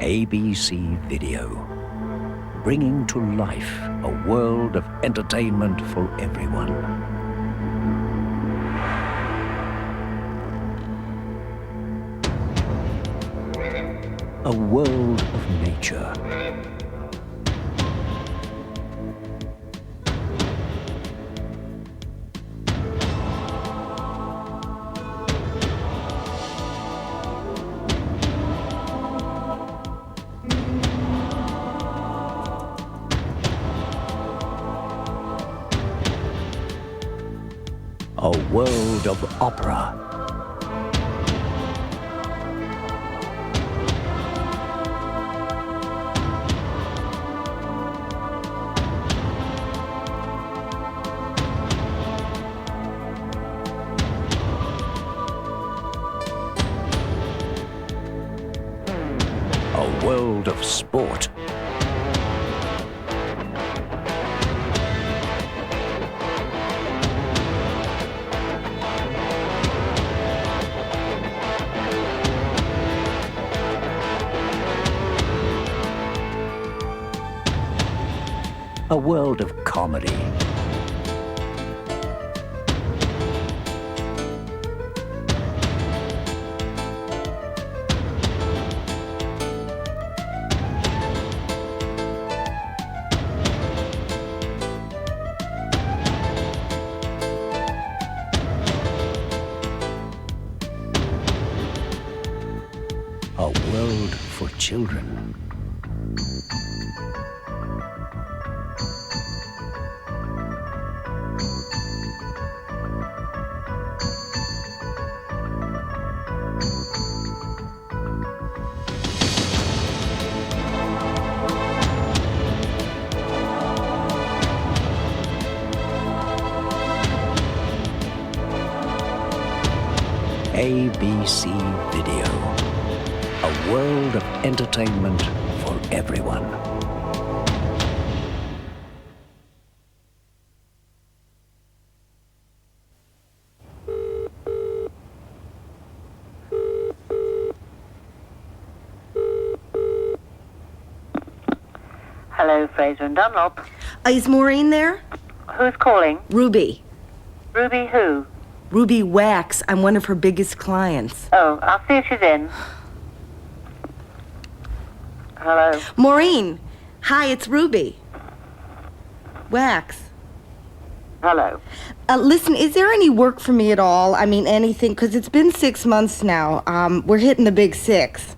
ABC Video, bringing to life a world of entertainment for everyone. A world of nature. A world of opera. A world of sport. A world of comedy. A world for children. ABC Video, a world of entertainment for everyone. Hello, Fraser and Dunlop. Is Maureen there? Who's calling? Ruby. Ruby who? Ruby Wax. I'm one of her biggest clients. Oh, I'll see if she's in. Hello. Maureen. Hi, it's Ruby. Wax. Hello. Listen, is there any work for me at all? I mean, anything? Because it's been 6 months now. We're hitting the big 6.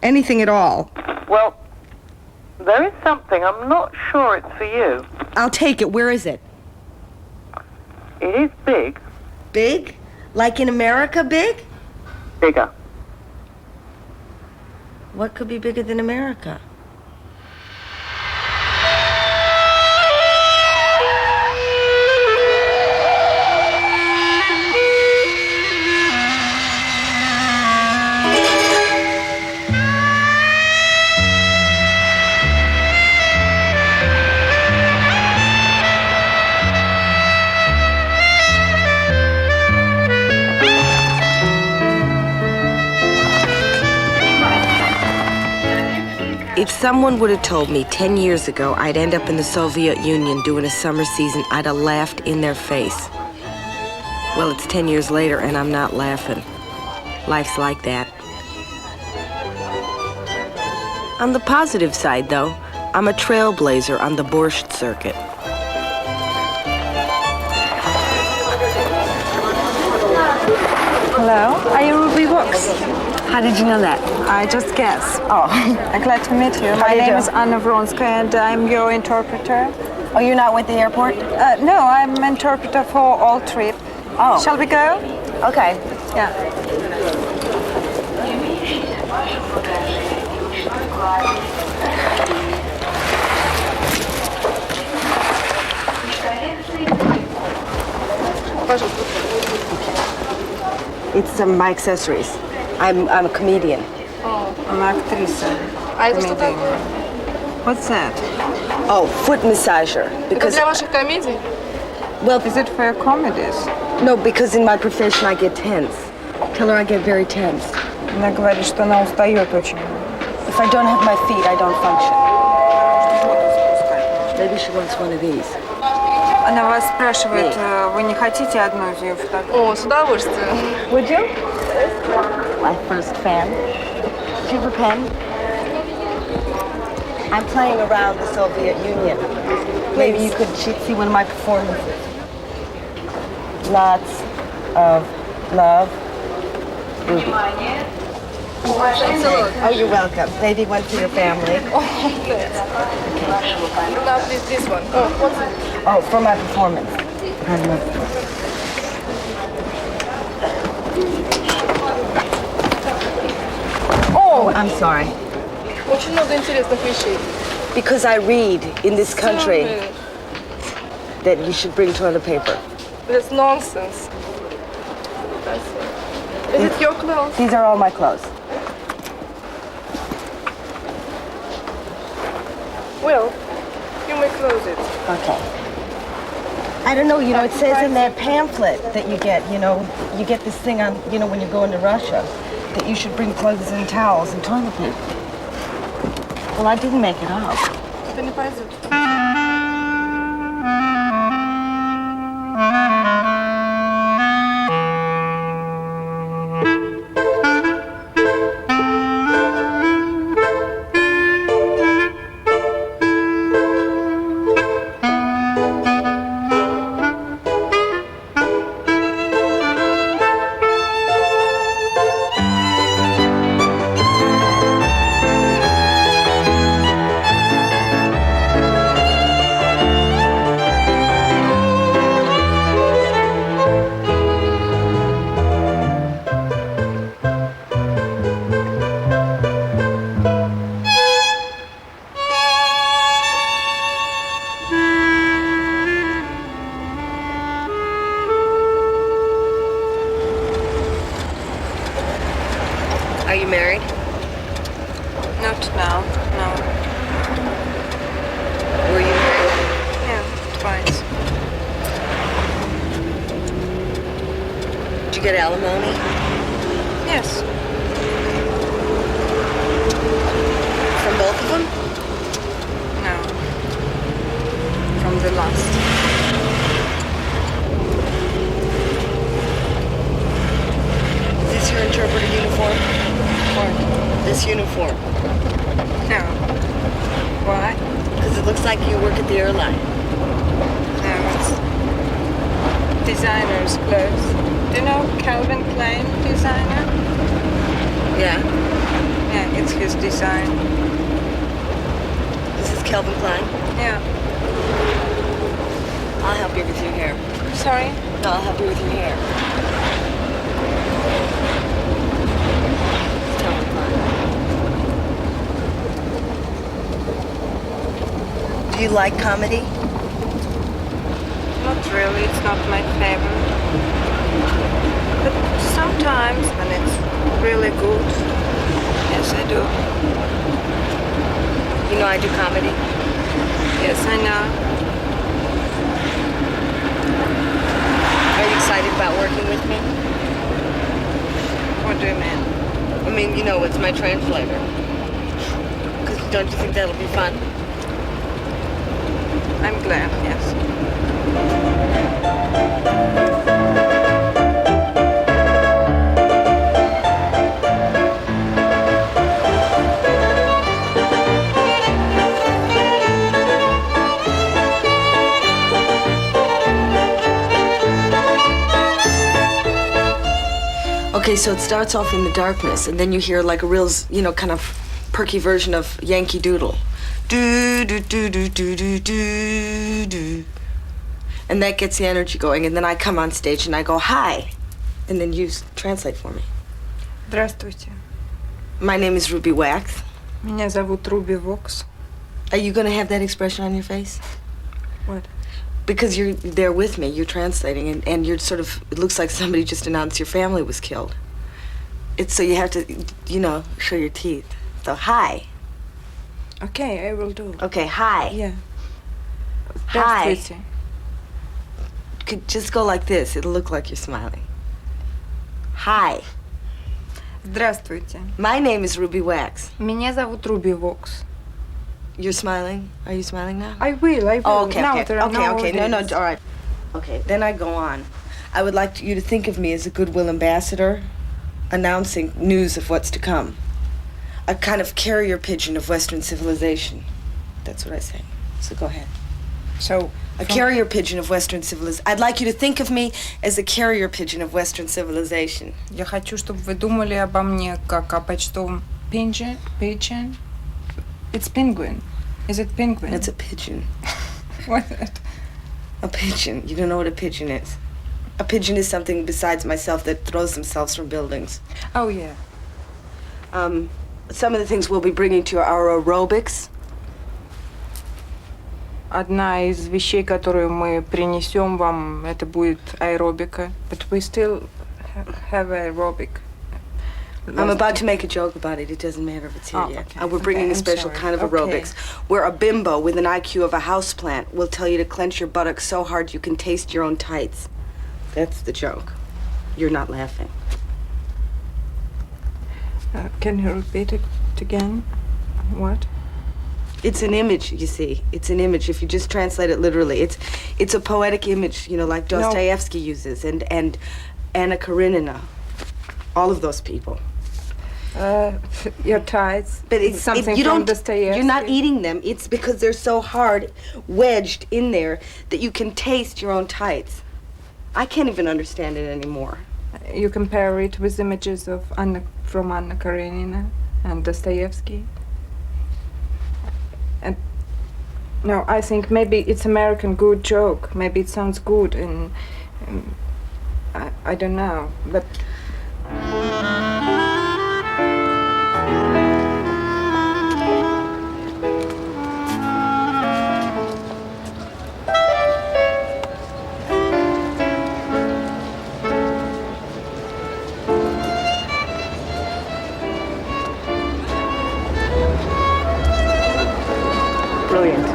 Anything at all? Well, there is something. I'm not sure it's for you. I'll take it. Where is it? It is big. Big? Like in America big? Bigger. What could be bigger than America? If someone would have told me 10 years ago I'd end up in the Soviet Union doing a summer season, I'd have laughed in their face. Well, it's 10 years later and I'm not laughing. Life's like that. On the positive side, though, I'm a trailblazer on the Borscht circuit. Hello, are you Ruby Wax? How did you know that? I just guessed. Oh. I'm glad to meet you. My name is Anna Vronska and I'm your interpreter. Oh, you're not with the airport? No, I'm interpreter for all trip. Oh. Shall we go? Okay. Yeah. It's my accessories. I'm a comedian. Она актриса. Comedian. What's that? Oh, foot massager. Because Для ваших комедий? well, Is it for your comedies? no, because in my profession I get tense. Tell her I get very tense. Она говорит, что она устает очень. If I don't have my feet, I don't function. Maybe she wants one of these. Она вас спрашивает, вы не хотите одну из ее фотографий? О, с удовольствием. Would you? My first fan. Do you have a pen? I'm playing around the Soviet Union. Maybe you could see one of my performances. Lots of love, Ruby. Oh, you're welcome. Maybe one for your family. Now this one. Oh, what's it? Oh, for my performance. Oh, I'm sorry. Очень много интересных вещей. Because I read in this country Sorry. that you should bring toilet paper. That's nonsense. Is it your clothes? These are all my clothes. Well, you may close it. Okay. I don't know, it says in that pamphlet that you get this thing on, when you go into Russia, that you should bring clothes and towels and toilet paper. Well, I didn't make it up. Это не пойдет. Are you married? Not now, no. Were you married? Yeah, twice. Did you get alimony? Yes. From both of them? No. From the last. Is this your interpreter uniform? Or this uniform? No. Why? Because it looks like you work at the airline. No, it's designer's clothes. Do you know Calvin Klein designer? Yeah. Yeah, it's his design. This is Calvin Klein. Yeah. I'll help you with your hair. Sorry? No, I'll help you with your hair. It's Calvin Klein. Do you like comedy? Not really, it's not my favorite. But sometimes when it's really good, yes, I do. You know I do comedy. Yes, I know. Are you excited about working with me? What do you mean? I mean, it's my translator. Because don't you think that'll be fun? I'm glad, yes. Okay, so it starts off in the darkness, and then you hear like a real, kind of perky version of Yankee Doodle. Do, do, do, do, do, do, do, do. And that gets the energy going, and then I come on stage and I go, hi. And then you translate for me. Здравствуйте. My name is Ruby Wax. Меня зовут Руби Вокс. Are you going to have that expression on your face? What? Because you're there with me, you're translating, and you're sort of, it looks like somebody just announced your family was killed. It's so you have to, show your teeth. So, hi. Okay, I will do. Okay, hi. Yeah. Hi. Здравствуйте. Could just go like this. It'll look like you're smiling. Hi. Здравствуйте. My name is Ruby Wax. Меня зовут Руби Вокс. You're smiling? Are you smiling now? I will. Oh, okay, Now, okay. No, all right. Okay, then I go on. I would like you to think of me as a goodwill ambassador, announcing news of what's to come. A kind of carrier pigeon of Western civilization. That's what I say. So go ahead. So, A carrier pigeon of Western civilization. I'd like you to think of me as a carrier pigeon of Western civilization. я хочу, чтобы вы думали обо мне как о почтовом pigeon. It's penguin. Is it penguin? It's a pigeon. What is it? A pigeon. You don't know what a pigeon is. A pigeon is something besides myself that throws themselves from buildings. Oh, yeah. Some of the things we'll be bringing to you are aerobics. Одна из вещей, которую мы принесем вам, это будет аэробика. But we still have aerobic. I'm about to make a joke about it. It doesn't matter if it's here yet. Okay. We're bringing Okay, a special I'm kind of sorry. aerobics where a bimbo with an IQ of a houseplant will tell you to clench your buttocks so hard you can taste your own tights. That's the joke. You're not laughing. Can you repeat it again? What? It's an image, you see. It's an image. If you just translate it literally, it's a poetic image, you know, like Dostoevsky uses and Anna Karenina, all of those people. Your tights. But it's something you from don't. Dostoevsky. You're not eating them. It's because they're so hard, wedged in there, that you can taste your own tights. I can't even understand it anymore. You compare it with images of Anna Karenina and Dostoevsky. And no, I think maybe it's American good joke. Maybe it sounds good, and I don't know, but. Brilliant.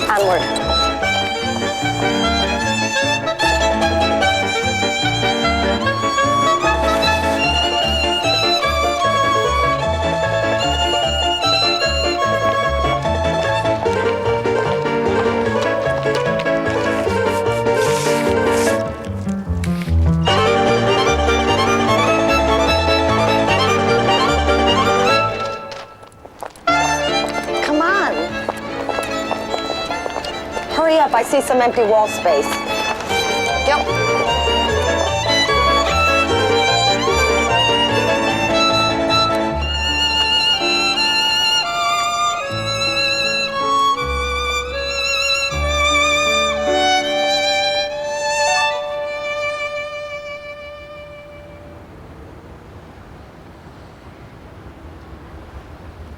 Onward. Come on. Hurry up, I see some empty wall space. Yep.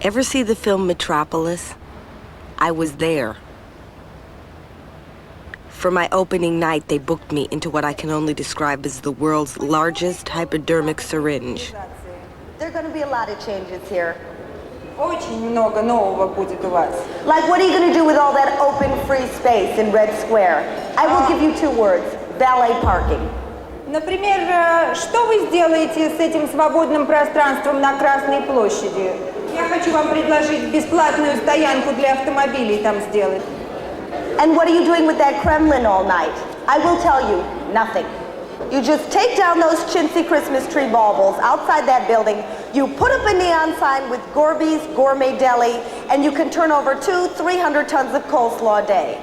Ever see the film Metropolis? I was there. For my opening night, they booked me into what I can only describe as the world's largest hypodermic syringe. There are going to be a lot of changes here. Очень много нового будет у вас. Like, what are you going to do with all that open, free space in Red Square? I will give you 2 words. Valet parking. Например, что вы сделаете с этим свободным пространством на Красной площади? Я хочу вам предложить бесплатную стоянку для автомобилей там сделать. And what are you doing with that Kremlin all night? I will tell you, nothing. You just take down those chintzy Christmas tree baubles outside that building, you put up a neon sign with Gorby's Gourmet Deli, and you can turn over 200-300 tons of coleslaw a day.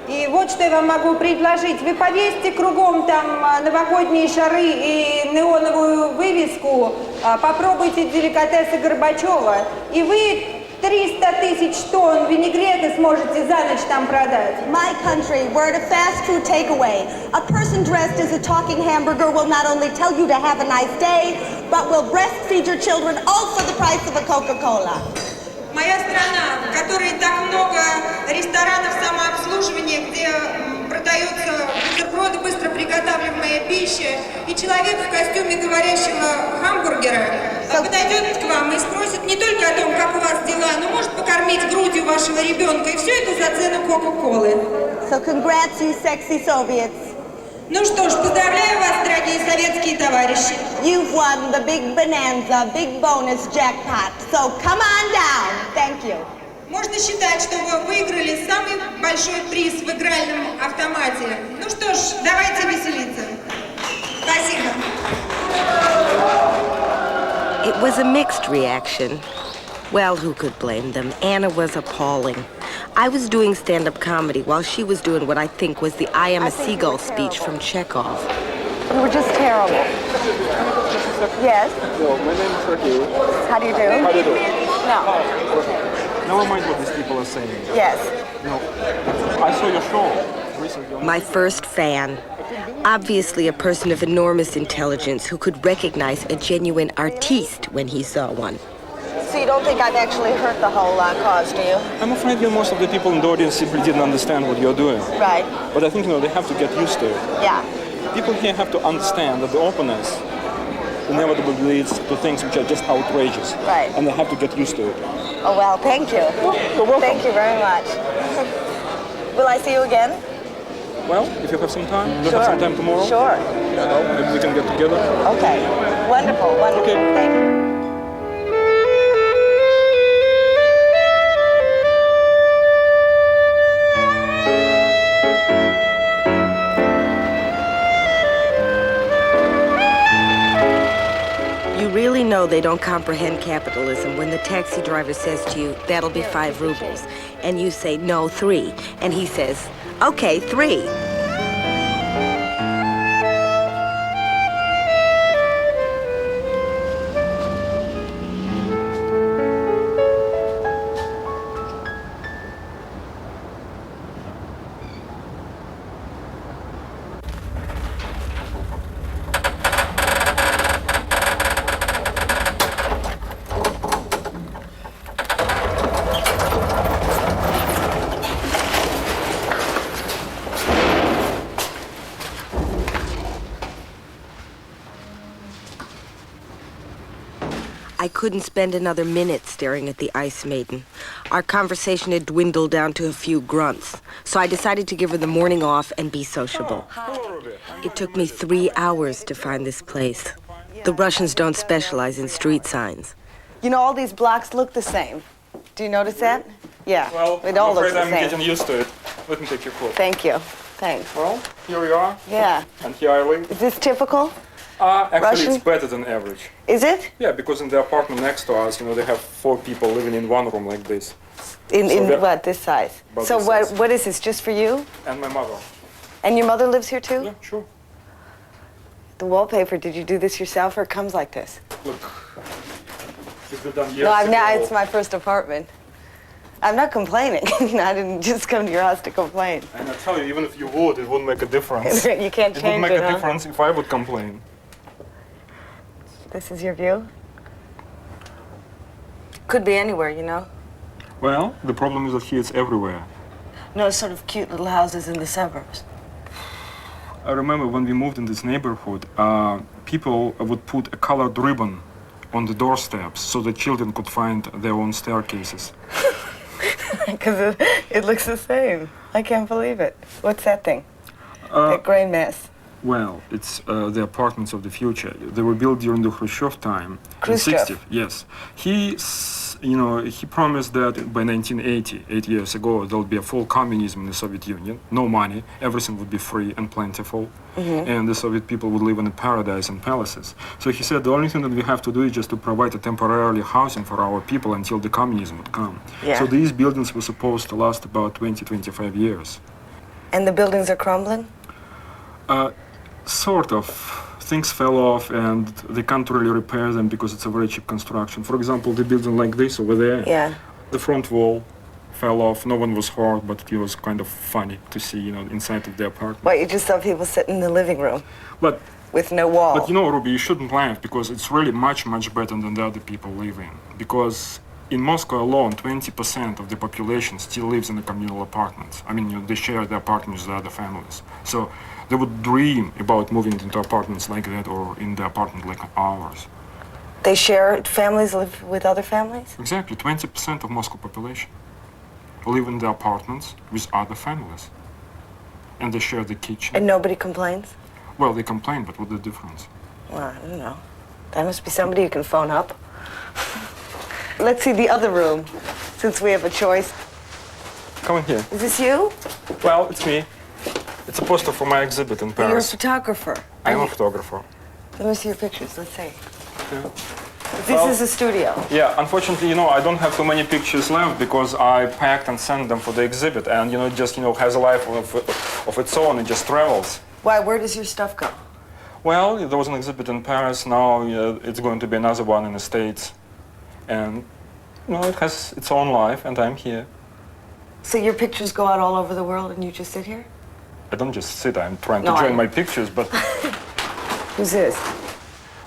И вот что я вам могу предложить. Вы повесьте кругом там новогодние шары и неоновую вывеску, попробуйте деликатесы Горбачева, и вы 300 тысяч тонн винегрета сможете за ночь там продать. My country, we're at a fast food takeaway. A person dressed as a talking hamburger will not only tell you to have a nice day, but will breastfeed your children all for the price of a Coca-Cola. Моя страна, в которой так много ресторанов самообслуживания, где продаются бутерброды, быстро приготавливаемая пища, и человек в костюме говорящего хамбургера подойдет к вам и спросит не только о том, как у вас дела, но может покормить грудью вашего ребенка, и все это за цену Кока-Колы. So congrats, you sexy Soviets. Ну что ж, поздравляю вас, дорогие советские товарищи. You've won the big bonanza, big bonus jackpot. So come on down. Thank you. Можно считать, что вы выиграли самый большой приз в игральном автомате. Ну что ж, давайте веселиться. Спасибо. It was a mixed reaction. Well, who could blame them? Anna was appalling. I was doing stand-up comedy while she was doing what I think was the I am a seagull speech from Chekhov. You were just terrible. Yes? Hello, my name is Sergey. How do you do? How do you do? No. Never mind what these people are saying. Yes. No, I saw your show recently. My first fan. Obviously a person of enormous intelligence who could recognize a genuine artiste when he saw one. So you don't think I've actually hurt the whole cause, do you? I'm afraid that most of the people in the audience simply didn't understand what you're doing. Right. But I think, they have to get used to it. Yeah. People here have to understand that the openness inevitably leads to things which are just outrageous. Right. And they have to get used to it. Oh, well, thank you. You're welcome. Thank you very much. Will I see you again? Well, if you have some time, do you Sure. have some time tomorrow? Sure. Well, maybe we can get together. Okay. Wonderful, wonderful. Okay. Thank you. You really know they don't comprehend capitalism when the taxi driver says to you, that'll be 5 rubles. And you say, no, 3. And he says, okay, 3. I couldn't spend another minute staring at the Ice Maiden. Our conversation had dwindled down to a few grunts, so I decided to give her the morning off and be sociable. It took me 3 hours to find this place. The Russians don't specialize in street signs. You know, all these blocks look the same. Do you notice that? Yeah. Well, it all I'm looks afraid the I'm same. getting used to it. Let me take your coat. Thank you. Thanks. Well, here we are. Yeah. And here I live. Is this typical? Actually, Russian? it's better than average. Is it? Yeah, because in the apartment next to us, they have 4 people living in one room like this. In So what, this size? About So this what size. what is this, just for you? And my mother. And your mother lives here too? Yeah, sure. The wallpaper, did you do this yourself or it comes like this? Look. It's been done years No, I've now, ago. it's my first apartment. I'm not complaining. I didn't just come to your house to complain. And I tell you, even if you would, it wouldn't make a difference. You can't It would change make it, a huh? difference if I would complain. This is your view? Could be anywhere, you know? Well, the problem is that here it's everywhere. No, sort of cute little houses in the suburbs. I remember when we moved in this neighborhood, people would put a colored ribbon on the doorsteps so the children could find their own staircases. Because it looks the same. I can't believe it. What's that thing? That gray mess. Well, it's the apartments of the future. They were built during the Khrushchev time. Khrushchev. In 60s, yes. He promised that by 1980, 8 years ago, there'll be a full communism in the Soviet Union. No money, everything would be free and plentiful. And the Soviet people would live in a paradise and palaces. So he said the only thing that we have to do is just to provide a temporarily housing for our people until the communism would come. Yeah. So these buildings were supposed to last about 20, 25 years. And the buildings are crumbling? Sort of. Things fell off and they can't really repair them because it's a very cheap construction. For example, the building like this over there, Yeah. the front wall fell off. No one was hurt, but it was kind of funny to see, inside of the apartment. What, you just saw people sitting in the living room But, with no wall? Ruby, you shouldn't laugh because it's really much, much better than the other people live in. Because In Moscow alone, 20% of the population still lives in the communal apartments. I mean, they share their apartments with other families. So they would dream about moving into apartments like that or in the apartment like ours. They share, families live with other families? Exactly, 20% of Moscow population live in the apartments with other families. And they share the kitchen. And nobody complains? Well, they complain, but what's the difference? Well, I don't know. That must be somebody you can phone up. Let's see the other room, since we have a choice. Come in here. Is this you? Well, it's me. It's a poster for my exhibit in You're a Paris. photographer. I'm a photographer. Let me see your pictures. Let's see. Yeah. This is a studio. Yeah, unfortunately, I don't have too many pictures left because I packed and sent them for the exhibit, and it just has a life of its own. It just travels. Why? Where does your stuff go? Well, there was an exhibit in Paris. Now it's going to be another one in the States, and it has its own life, and I'm here. So your pictures go out all over the world, and you just sit here? I don't just sit. I'm trying to join my pictures, but. Who's this?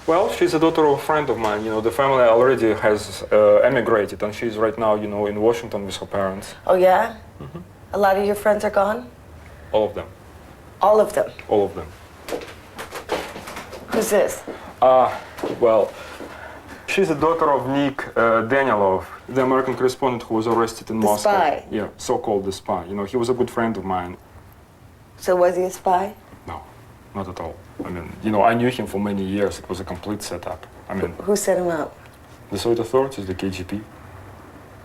Well, she's a daughter of a friend of mine. The family already has emigrated, and she's right now, in Washington with her parents. Oh, yeah? Mm-hmm. A lot of your friends are gone? All of them. All of them? All of them. Who's this? Well, she's the daughter of Nick Danielov, the American correspondent who was arrested in Moscow. The spy? Yeah, so-called the spy. He was a good friend of mine. So was he a spy? No, not at all. I mean, I knew him for many years. It was a complete setup. I mean, who set him up? The Soviet authorities, the KGB.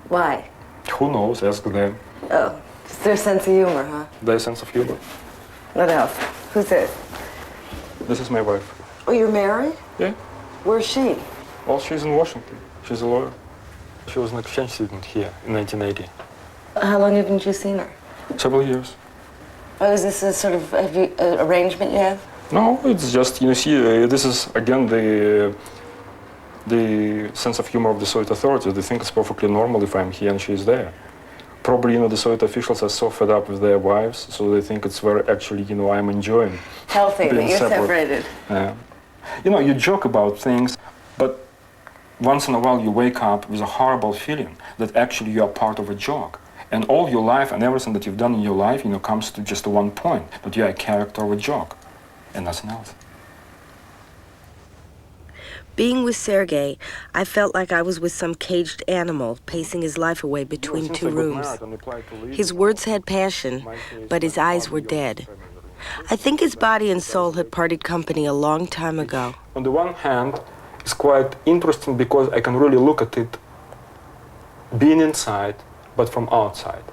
Why? Who knows? Ask them. Oh, it's their sense of humor, huh? Their sense of humor. What else? Who's this? This is my wife. Oh, you're married? Yeah. Where's she? Well, she's in Washington. She's a lawyer. She was an exchange student here in 1980. How long haven't you seen her? Several years. Oh, is this a sort of arrangement you have? No, it's just, this is, again, the sense of humor of the Soviet authorities. They think it's perfectly normal if I'm here and she's there. Probably, the Soviet officials are so fed up with their wives, so they think it's very, actually, I'm enjoying healthy that you're separate. separated. Yeah. You joke about things, but once in a while you wake up with a horrible feeling that actually you are part of a joke. And all your life and everything that you've done in your life, comes to just one point, that you are a character of a joke. And nothing else. Being with Sergei, I felt like I was with some caged animal pacing his life away between two rooms. His words had passion, but his eyes were dead. I think his body and soul had parted company a long time ago. On the one hand, it's quite interesting because I can really look at it being inside, but from outside.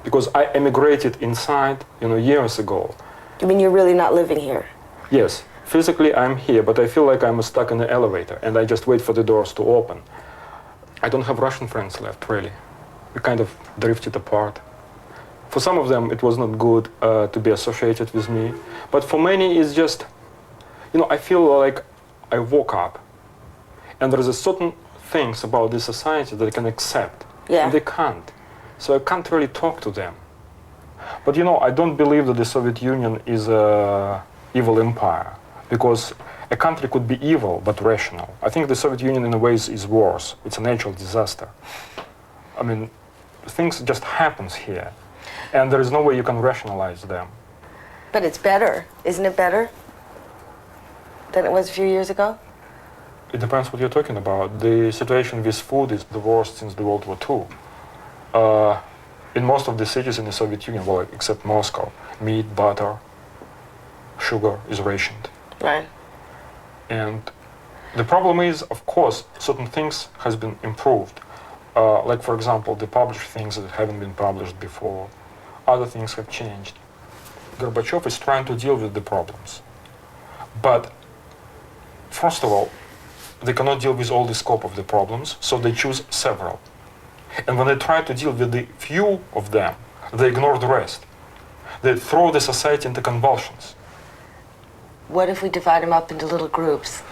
Because I emigrated inside, years ago. You mean you're really not living here? Yes, physically I'm here, but I feel like I'm stuck in the elevator and I just wait for the doors to open. I don't have Russian friends left, really. We kind of drifted apart. For some of them, it was not good to be associated with me. But for many, it's just, I feel like I woke up and there's a certain things about this society that I can accept. Yeah. And they can't. So I can't really talk to them. But I don't believe that the Soviet Union is an evil empire, because a country could be evil but rational. I think the Soviet Union in a way is worse. It's a natural disaster. I mean, things just happens here, and there is no way you can rationalize them. But it's better, isn't it better than it was a few years ago? It depends what you're talking about. The situation with food is the worst since the World War II. In most of the cities in the Soviet Union, well, except Moscow, meat, butter, sugar is rationed. Right. And the problem is, of course, certain things has been improved. Like, for example, the published things that haven't been published before. Other things have changed. Gorbachev is trying to deal with the problems. But, first of all, they cannot deal with all the scope of the problems, so they choose several. And when they try to deal with the few of them, they ignore the rest. They throw the society into convulsions. What if we divide them up into little groups?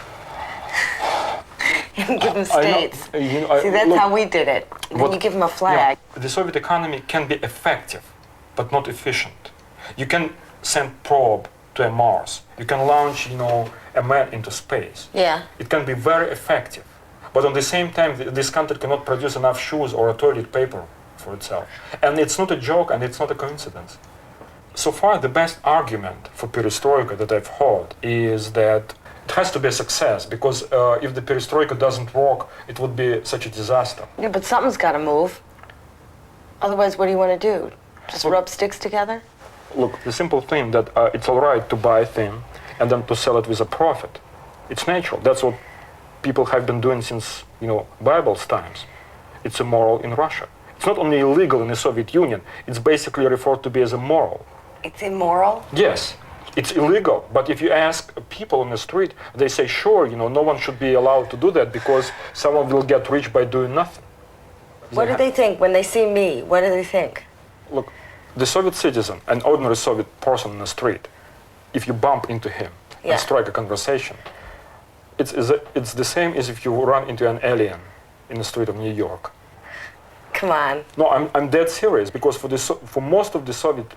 And give them states. See, that's how we did it. Then you give them a flag. The Soviet economy can be effective, but not efficient. You can send probe to Mars. You can launch, a man into space. Yeah. It can be very effective. But at the same time, this country cannot produce enough shoes or a toilet paper for itself. And it's not a joke and it's not a coincidence. So far, the best argument for perestroika that I've heard is that it has to be a success, because if the perestroika doesn't work, it would be such a disaster. Yeah, but something's got to move. Otherwise, what do you want to do? Just rub sticks together? Look, the simple thing that it's all right to buy a thing and then to sell it with a profit. It's natural. That's what people have been doing since, Bible's times. It's immoral in Russia. It's not only illegal in the Soviet Union, it's basically referred to be as immoral. It's immoral? Yes, it's illegal. But if you ask people on the street, they say, sure, no one should be allowed to do that because someone will get rich by doing nothing. What do they think when they see me? What do they think? Look, the Soviet citizen, an ordinary Soviet person on the street, if you bump into him and strike a conversation, it's the same as if you run into an alien in the street of New York. Come on. No, I'm dead serious, because for most of the Soviet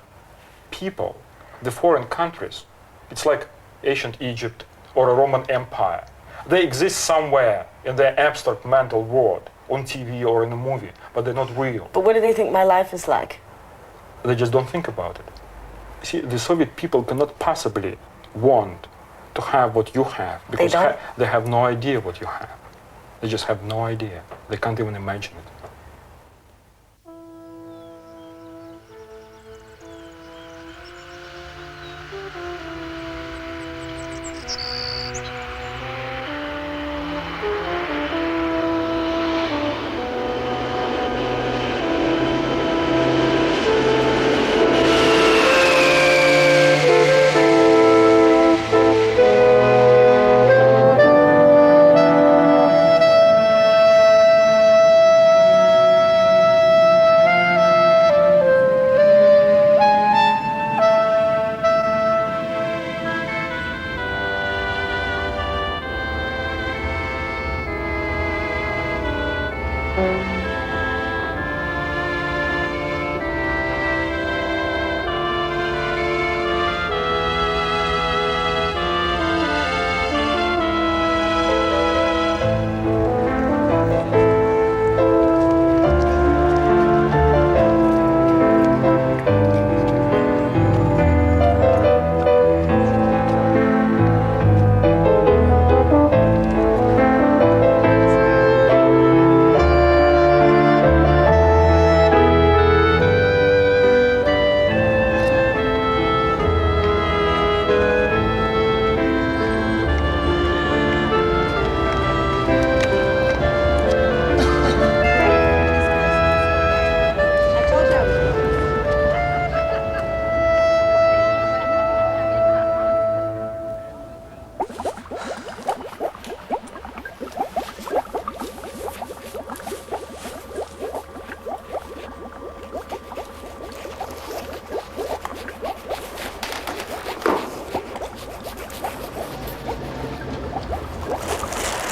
people, the foreign countries, it's like ancient Egypt or a Roman Empire. They exist somewhere in their abstract mental world, on TV or in a movie, but they're not real. But what do they think my life is like? They just don't think about it. See, the Soviet people cannot possibly want to have what you have, because they have no idea what you have. They just have no idea. They can't even imagine it.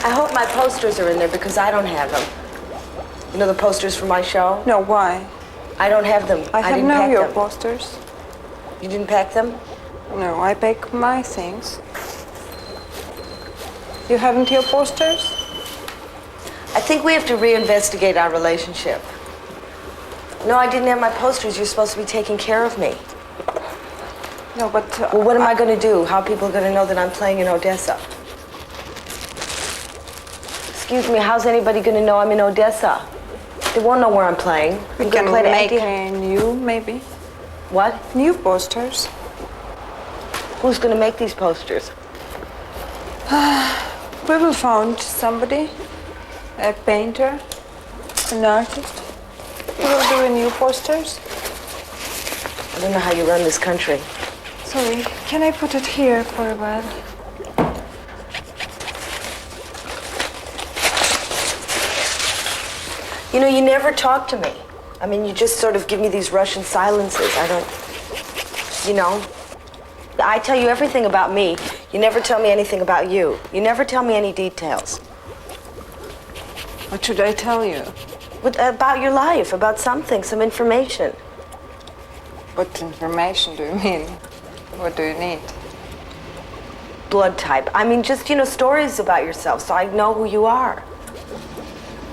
I hope my posters are in there because I don't have them. You know the posters for my show? No, why? I don't have them. I have didn't no pack your them. posters. You didn't pack them? No, I pack my things. You haven't your posters? I think we have to reinvestigate our relationship. No, I didn't have my posters. You're supposed to be taking care of me. No, but... Well, what am I going to do? How are people going to know that I'm playing in Odessa? Excuse me, how's anybody going to know I'm in Odessa? They won't know where I'm playing. We can make a new, maybe. What? New posters. Who's going to make these posters? We will find somebody, a painter, an artist. We will do a new posters. I don't know how you run this country. Sorry, can I put it here for a while? You know, you never talk to me. I mean, you just sort of give me these Russian silences. I don't, you know. I tell you everything about me. You never tell me anything about you. You never tell me any details. What should I tell you? About your life, about something, some information. What information do you mean? What do you need? Blood type. I mean, just, you know, stories about yourself so I know who you are.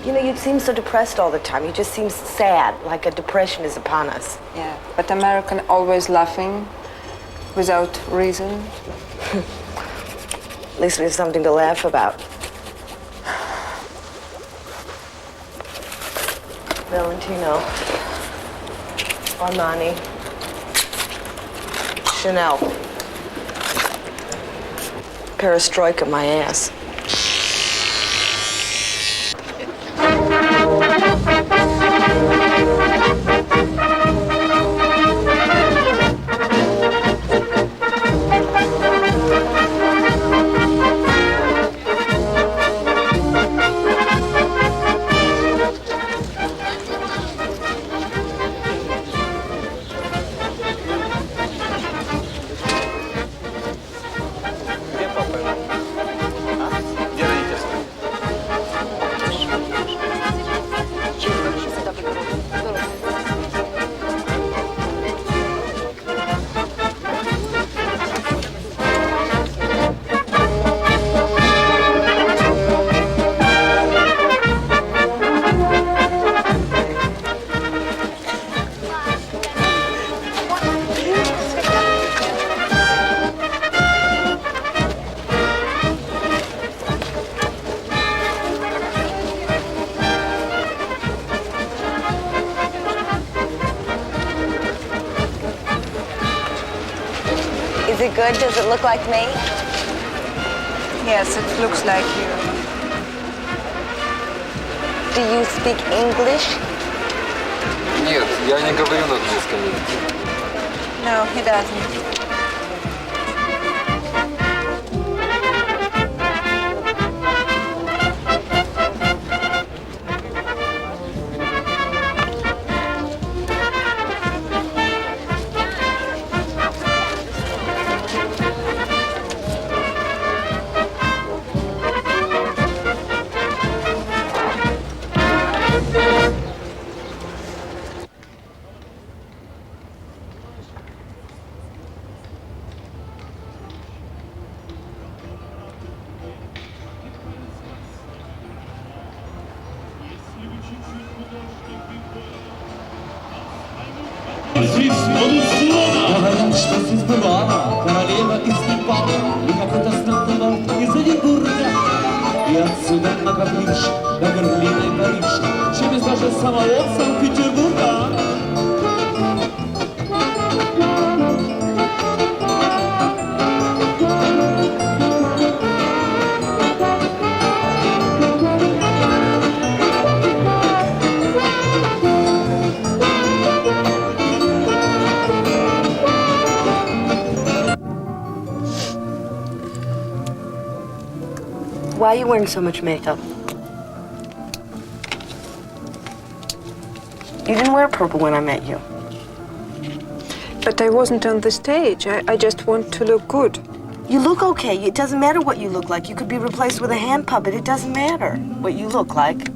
You know, you seem so depressed all the time. You just seem sad, like a depression is upon us. Yeah, but American always laughing without reason. At least we have something to laugh about. Valentino, Armani, Chanel, Perestroika, my ass. Is it good? Does it look like me? Yes, it looks like you. Do you speak English? Нет, я не говорю на английском языке. No, he doesn't. Говорят, что здесь бывала королева из Непала, и какой-то знатный лорд из Эдинбурга. И отсюда на Париж, до Берлина и Парижа, через даже самого Санкт-Петербурга. Why are you wearing so much makeup? You didn't wear purple when I met you. But I wasn't on the stage. I just want to look good. You look okay. It doesn't matter what you look like. You could be replaced with a hand puppet. It doesn't matter what you look like.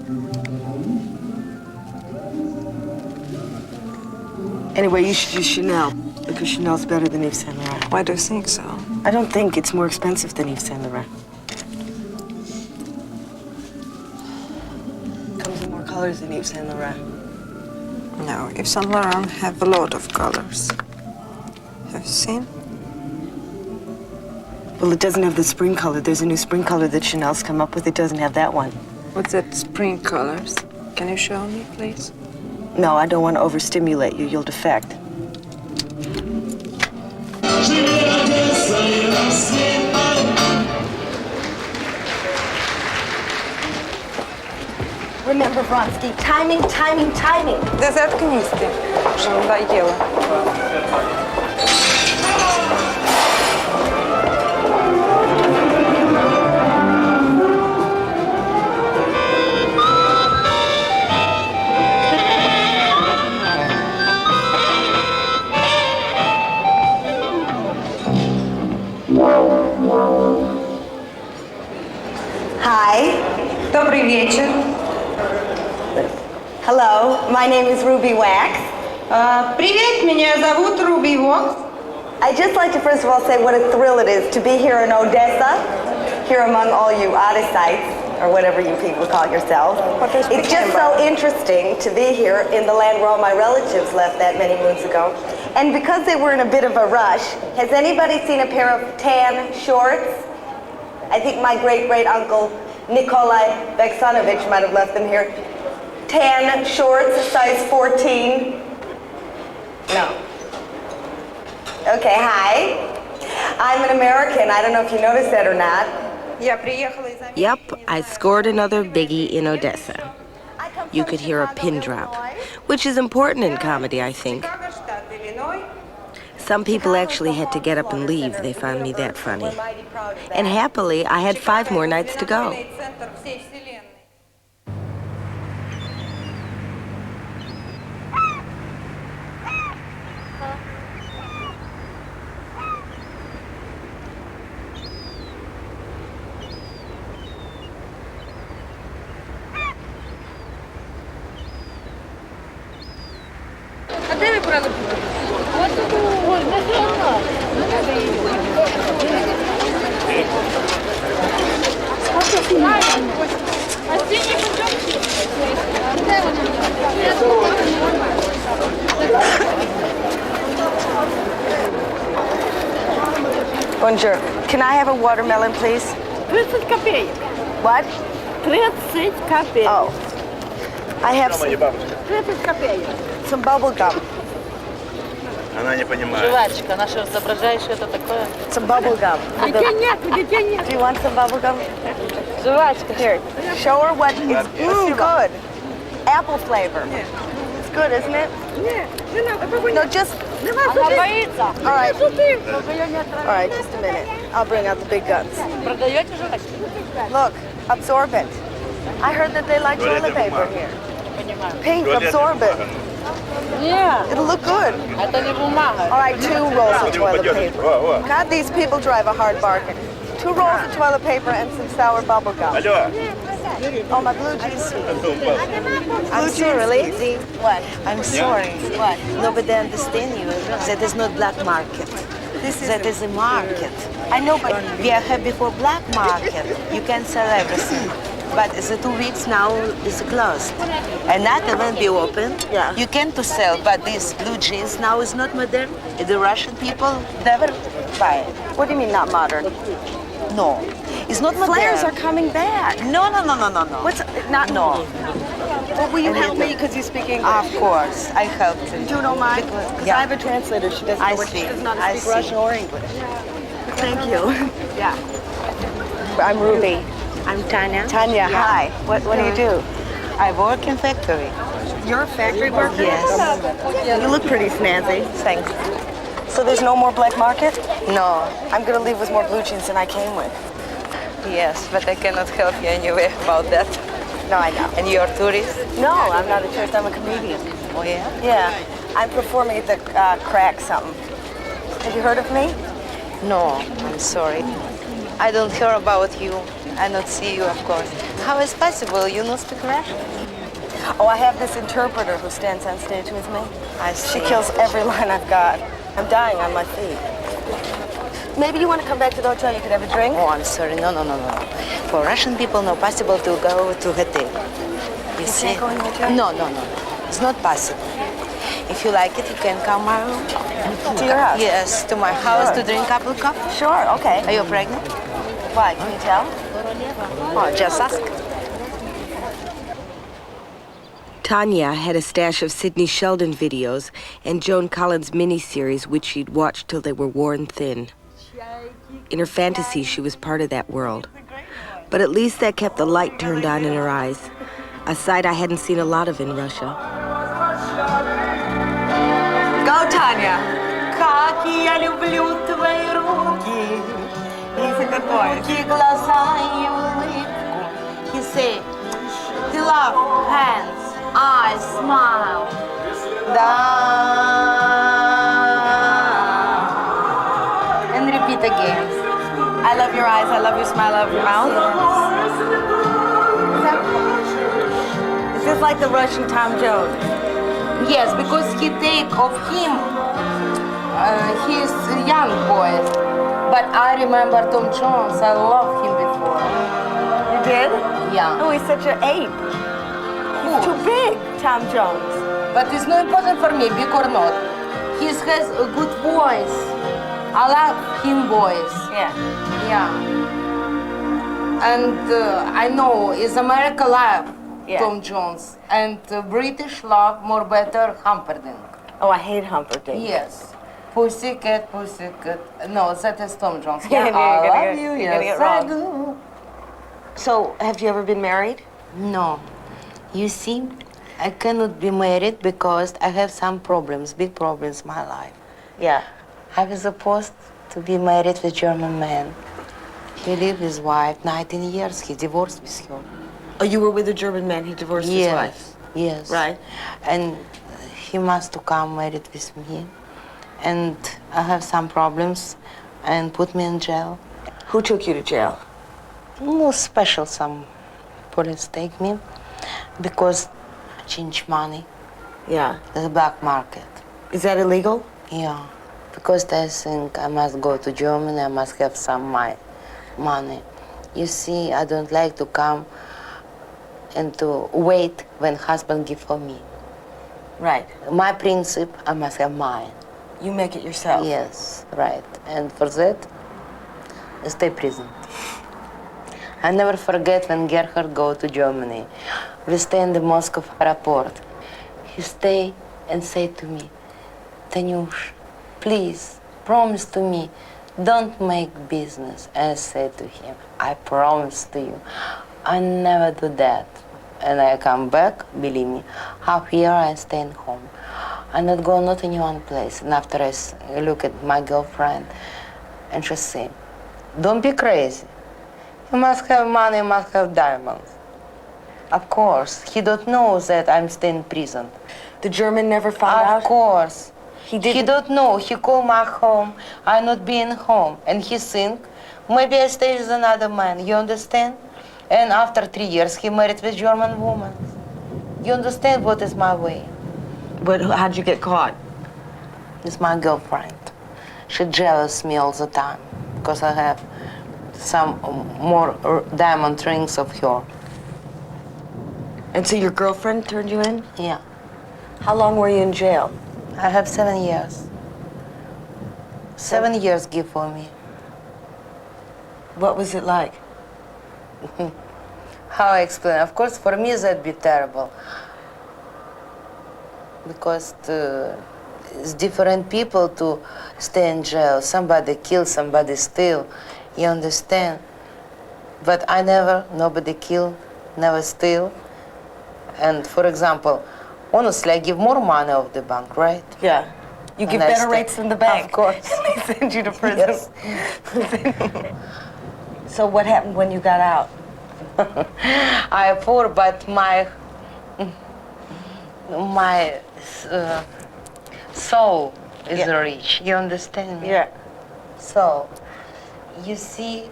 Anyway, you should use Chanel, because Chanel's better than Yves Saint Laurent. Why do you think so? I don't think it's more expensive than Yves Saint Laurent. Comes in more colors than Yves Saint Laurent. No, Yves Saint Laurent have a lot of colors. Have you seen? Well, it doesn't have the spring color. There's a new spring color that Chanel's come up with. It doesn't have that one. What's that spring colors? Can you show me, please? No, I don't want to overstimulate you. You'll defect. Remember, Vronsky, timing, timing, timing. Да заткнись ты, уже надоело. Hi. Добрый вечер. Hello, my name is Ruby Wax. Привет, меня зовут Руби Вокс. I'd just like to first of all say what a thrill it is to be here in Odessa, here among all you Odessites. or whatever you people call yourselves. It's just so interesting to be here in the land where all my relatives left that many moons ago. And because they were in a bit of a rush, has anybody seen a pair of tan shorts? I think my great-great-uncle Nikolai Veksanovich might have left them here. Tan shorts, size 14. No. Okay, hi. I'm an American. I don't know if you noticed that or not. Yep, I scored another biggie in Odessa. You could hear a pin drop, which is important in comedy, I think. Some people actually had to get up and leave. They found me that funny. And happily, I had 5 more nights to go. Bonjour. Can I have a watermelon, please? 30 копеек. What? 30 копеек. Oh. I have 30 копеек. some bubble gum. Она не понимает. Жвачка. Она что, соображает, что это такое? Some bubble gum. Детей нет, детей нет. Do you want some bubble gum? Жвачка. Here, show her what it's good. Apple flavor. It's good, isn't it? No, just... Она боится. All right. All right, just a minute. I'll bring out the big guns. Продаете жвачку? Look, absorbent. I heard that they like toilet paper here. Pink, absorbent. Yeah. It'll look good. Это не бумага. All right, 2 rolls of toilet paper. God, these people drive a hard bargain. 2 rolls of toilet paper and some sour bubble gum. Алло. Oh, my blue jeans. I'm sorry. What? I'm sorry. What? Nobody understands you. That is not black market. That is a market. I know, but We are happy for black market. You can sell everything. But the 2 weeks now is closed. Another will be open. Yeah. You can to sell, but this blue jeans now is not modern. The Russian people never buy it. What do you mean not modern? No. It's not modern. Flares are coming back. No. What's not? No. Well, will you help me because you speak English? Of course, I help you. You don't mind? Because I have a translator. She doesn't know what she does not speak Russian or English. Thank you. Yeah. I'm Ruby. I'm Tanya. Tanya, hi. What do you do? I work in factory. You're a factory worker? Yes. You look pretty snazzy. Thanks. So there's no more black market? No. I'm gonna leave with more blue jeans than I came with. Yes, but I cannot help you anyway about that. No, I know. And you're a tourist? No, I'm not a tourist. I'm a comedian. Oh, yeah? Yeah. I'm performing at the Crack something. Have you heard of me? No, I'm sorry. I don't hear about you. I not see you, of course. How is possible? You not speak Russian? Oh, I have this interpreter who stands on stage with me. I see. She kills every line I've got. I'm dying on my feet. Maybe you want to come back to the hotel, you could have a drink? Oh, I'm sorry. No. For Russian people, not possible to go to hotel. You see? Can't go in the hotel? No. It's not possible. If you like it, you can come my room. To your house? Yes, to my house to drink apple coffee. Sure, okay. Are you pregnant? Why, can you tell? Oh, just ask. Tanya had a stash of Sidney Sheldon videos and Joan Collins miniseries, which she'd watched till they were worn thin. In her fantasy, she was part of that world. But at least that kept the light turned on in her eyes, a sight I hadn't seen a lot of in Russia. Go, Tanya. Как я люблю твои руки, руки, глаза и улыбку. He say, he love hands, eyes, smile. Да. And repeat again. I love your eyes, I love your smile, I love your mouth. Is this like the Russian Tom Jones? Yes, because he take of him, he's a young boy. But I remember Tom Jones, I love him before. You did? Yeah. Oh, he's such an ape. He's too big, Tom Jones. But it's not important for me, big or not. He has a good voice. I love him voice. Yeah. Yeah. And I know it's America love Tom Jones, and British love more better Humperdinck. Oh, I hate Humperdinck. Yes. Pussycat, pussycat. No, that is Tom Jones. Yeah, Yeah, you're I gonna love get- you. you're gonna Yes, get I wrong. do. So, have you ever been married? No. You see, I cannot be married because I have some problems, big problems in my life. Yeah. I was supposed to be married with German man. He lived with his wife 19 years. He divorced with her. Oh, you were with a German man. He divorced his wife. Yes. Right. And he must to come married with me. And I have some problems and put me in jail. Who took you to jail? No special, some police take me because I change money. Yeah. The black market. Is that illegal? Yeah. Because I think I must go to Germany, I must have some money. You see, I don't like to come and to wait when husband give for me. Right. My principle, I must have mine. You make it yourself. Yes, right. And for that, I stay prison. I never forget when Gerhard go to Germany. We stay in the Moscow airport. He stay and say to me, Tanyush, please, promise to me, don't make business. And I say to him, I promise to you, I never do that. And I come back, believe me, half year I stay in home. I not go not in one place. And after I look at my girlfriend, and she say, don't be crazy. You must have money, you must have diamonds. Of course, he don't know that I'm still in prison. The German never found out? Of course. He didn't? He don't know. He call my home. I not being home. And he think, maybe I stay with another man. You understand? And after 3 years, he married with German woman. You understand what is my way? But how'd you get caught? It's my girlfriend. She jealous me all the time because I have some more diamond rings of her. And so your girlfriend turned you in? Yeah. How long were you in jail? I have 7 years. 7 years give for me. What was it like? How I explain? Of course, for me that'd be terrible. Because it's different people to stay in jail. Somebody kill, somebody steal. You understand? But I never, nobody kill, never steal. And for example, honestly, I give more money of the bank, right? Yeah. You give And I better stay- rates than the bank. Of course. They send you to prison. Yes. So what happened when you got out? I poor, but my soul is Yeah. rich. You understand me? Yeah. So, you see,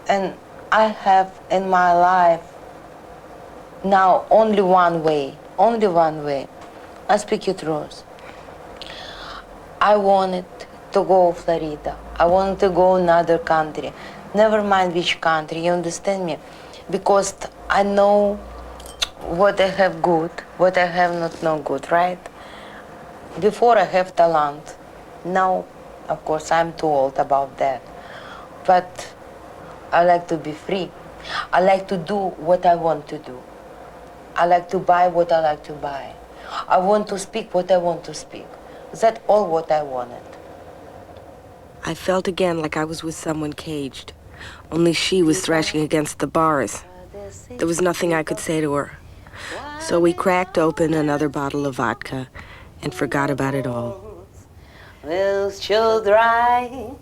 and I have in my life now only one way. Only one way. I speak you truth. I wanted to go Florida. I wanted to go another country. Never mind which country, you understand me? Because I know what I have good, what I have not no good, right? Before I have talent. Now, of course, I'm too old about that. But I like to be free. I like to do what I want to do. I like to buy what I like to buy. I want to speak what I want to speak. That's all what I wanted. I felt again like I was with someone caged. Only she was thrashing against the bars. There was nothing I could say to her. So we cracked open another bottle of vodka and forgot about it all. Those children,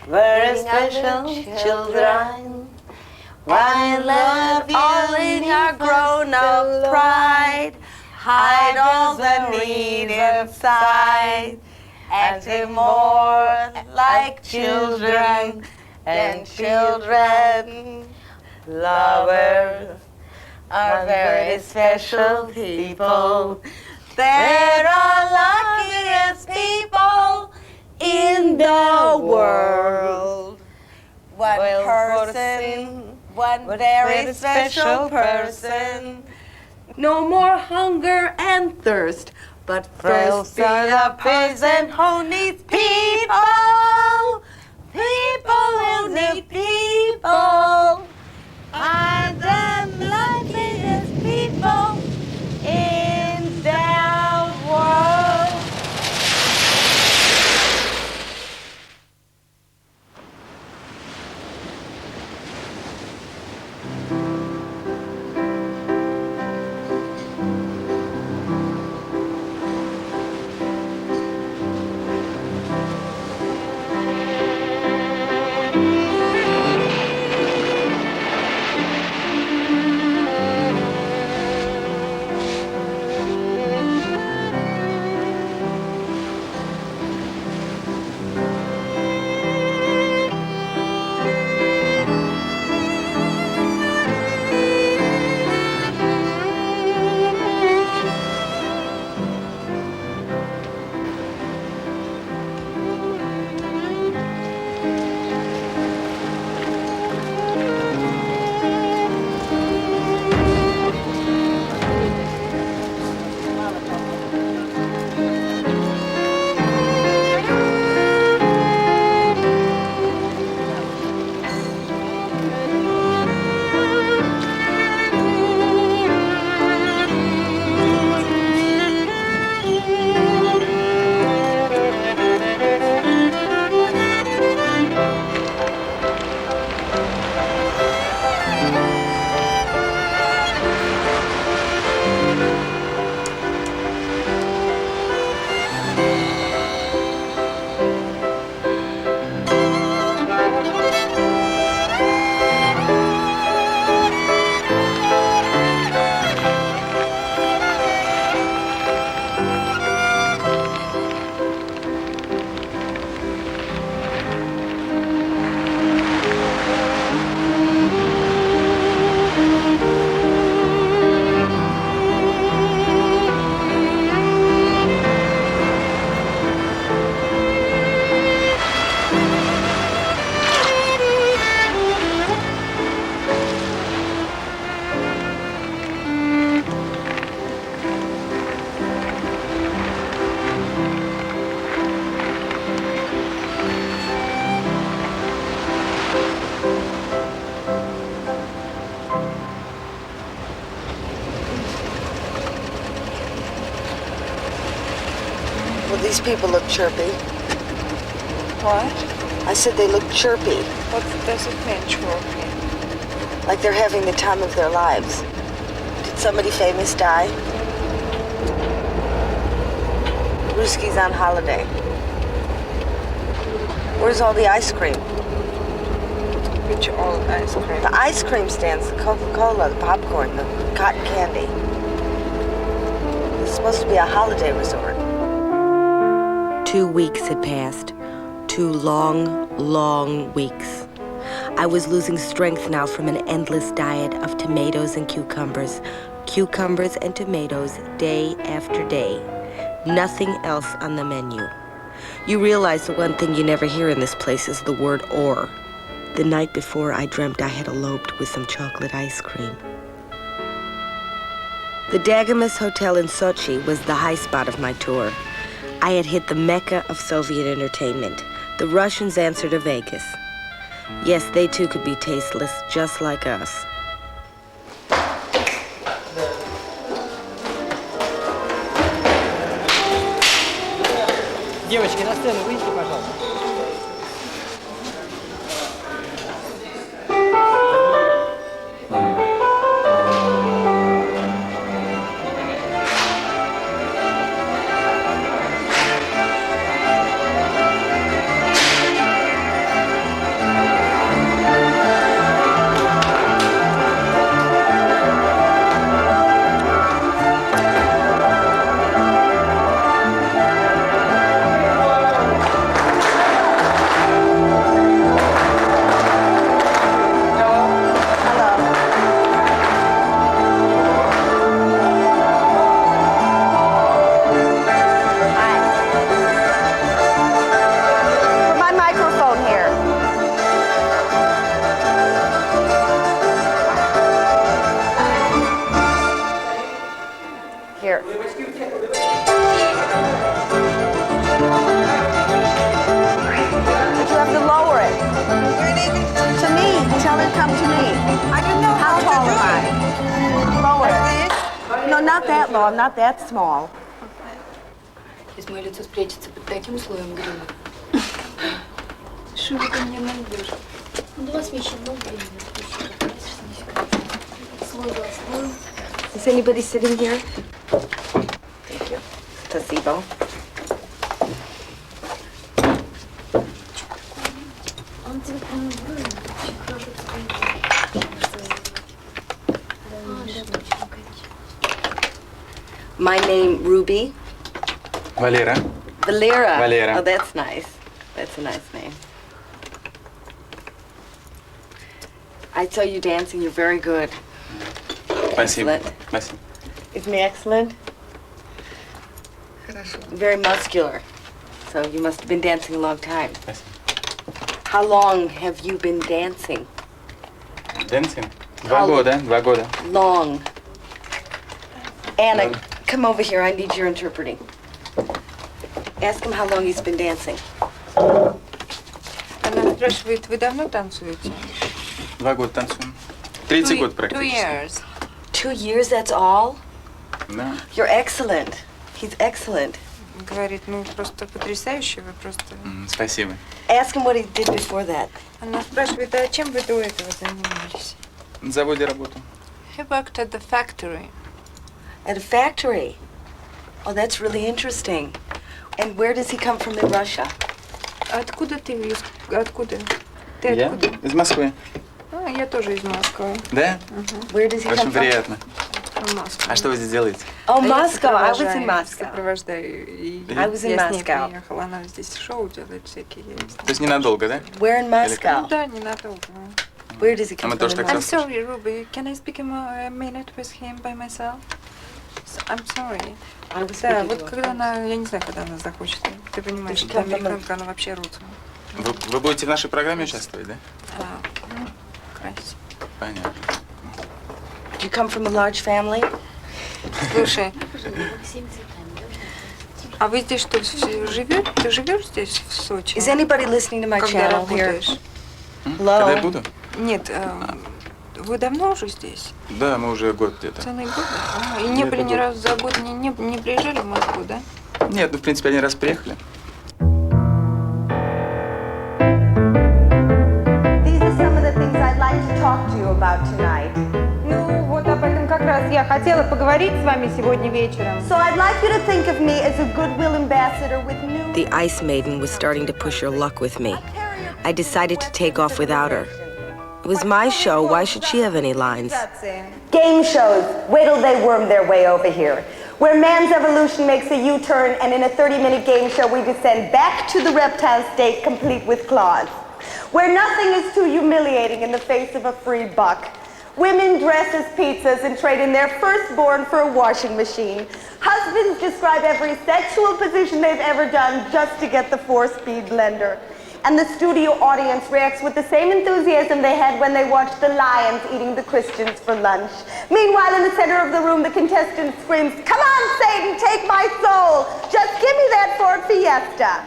very special children. Why love you All in your grown-up pride, hide all the need inside, acting more like children than children. Lovers are very special people. They're the luckiest people in the world. One person, one one very special person. No more hunger and thirst, but first be a person who needs people. People who need people. Are the luckiest people in the world. Well, these people look chirpy. What? I said they look chirpy. What does it mean, chirpy? Like they're having the time of their lives. Did somebody famous die? Ruski's on holiday. Where's all the ice cream? Which old ice cream? The ice cream stands, the Coca-Cola, the popcorn, the cotton candy. This is supposed to be a holiday resort. 2 weeks had passed. 2 long, long weeks. I was losing strength now from an endless diet of tomatoes and cucumbers. Cucumbers and tomatoes day after day. Nothing else on the menu. You realize the one thing you never hear in this place is the word or. The night before, I dreamt I had eloped with some chocolate ice cream. The Dagamas Hotel in Sochi was the high spot of my tour. I had hit the mecca of Soviet entertainment, the Russians' answer to Vegas. Yes, they too could be tasteless, just like us. Девочки, на сцену выйдите, пожалуйста. no, not that long, not that small. Если мое лицо спрячется под таким слоем грима. Что ты мне найдешь? Ну, 2 свечи, много времени. Слой за слоем. Is anybody sitting here? Thank you. Placebo. Он тебе помогает. Очень хорошо My name, Ruby. Valera. Valera. Valera. Oh, that's nice. That's a nice name. I saw you dancing. You're very good. Спасибо. Excellent. Спасибо. Isn't he excellent? Very muscular. So you must have been dancing a long time. Спасибо. How long have you been dancing? Dancing? 2 года. 2 года. Long. Anna, come over here. I need your interpreting. Ask him how long he's been dancing. Она спрашивает, вы давно танцуете? 2 года танцуем. 30 год 2 практически. years. 2 years, that's all? Да. You're excellent. He's excellent. Говорит, ну просто потрясающе, вы просто... Спасибо. Ask him what he did before that. Она спрашивает, а чем вы до этого занимались? На заводе работал. He worked at the factory. At a factory? Oh, that's really interesting. And where does he come from in Russia? Откуда ты? Откуда? Ты Я? откуда? Из Москвы. А, я тоже из Москвы. Да? Where does he Очень come from? приятно. From Moscow. А что вы здесь делаете? Oh, А я Moscow. I was in сопровождаю, Moscow. Сопровождаю. И I was in я с ней Moscow. приехала. Она здесь шоу делает всякие. То есть ненадолго, да? Where in Ну Moscow? да, ненадолго. Where does he А come мы from? тоже in так I'm Moscow? сразу. sorry, Ruby. Can I speak a minute with him by myself? I'm sorry. I was Да, speaking вот to him. когда она, я не знаю, когда она захочет. Ты понимаешь, Ты что что, там- американка, она вообще рут. Вы будете в нашей программе участвовать, да? Красиво. Понятно. Do you come from a large family? Слушай, а вы здесь что, живете? Ты живешь здесь, в Сочи? Is anybody listening to my Когда channel here? работаешь? Когда я Hello? буду? Нет, вы давно уже здесь? Да, мы уже год где-то. Целый год? А, и не были ни разу за год, не приезжали в Москву, да? Нет, ну в принципе 1 раз приехали. These are some of the things I'd like to talk to you about tonight. Ну, вот об этом как раз я хотела поговорить с вами сегодня вечером. So I'd like you to think of me as a goodwill ambassador with new... The Ice Maiden was starting to push her luck with me. I decided to take off without her. It was my show. Why should she have any lines? Game shows. Wait till they worm their way over here. Where man's evolution makes a U-turn, and in a 30-minute game show we descend back to the reptile state complete with claws. Where nothing is too humiliating in the face of a free buck. Women dress as pizzas and trade in their firstborn for a washing machine. Husbands describe every sexual position they've ever done just to get the 4-speed blender. And the studio audience reacts with the same enthusiasm they had when they watched the lions eating the Christians for lunch. Meanwhile, in the center of the room, the contestant screams, "Come on, Satan, take my soul! Just give me that Ford Fiesta!"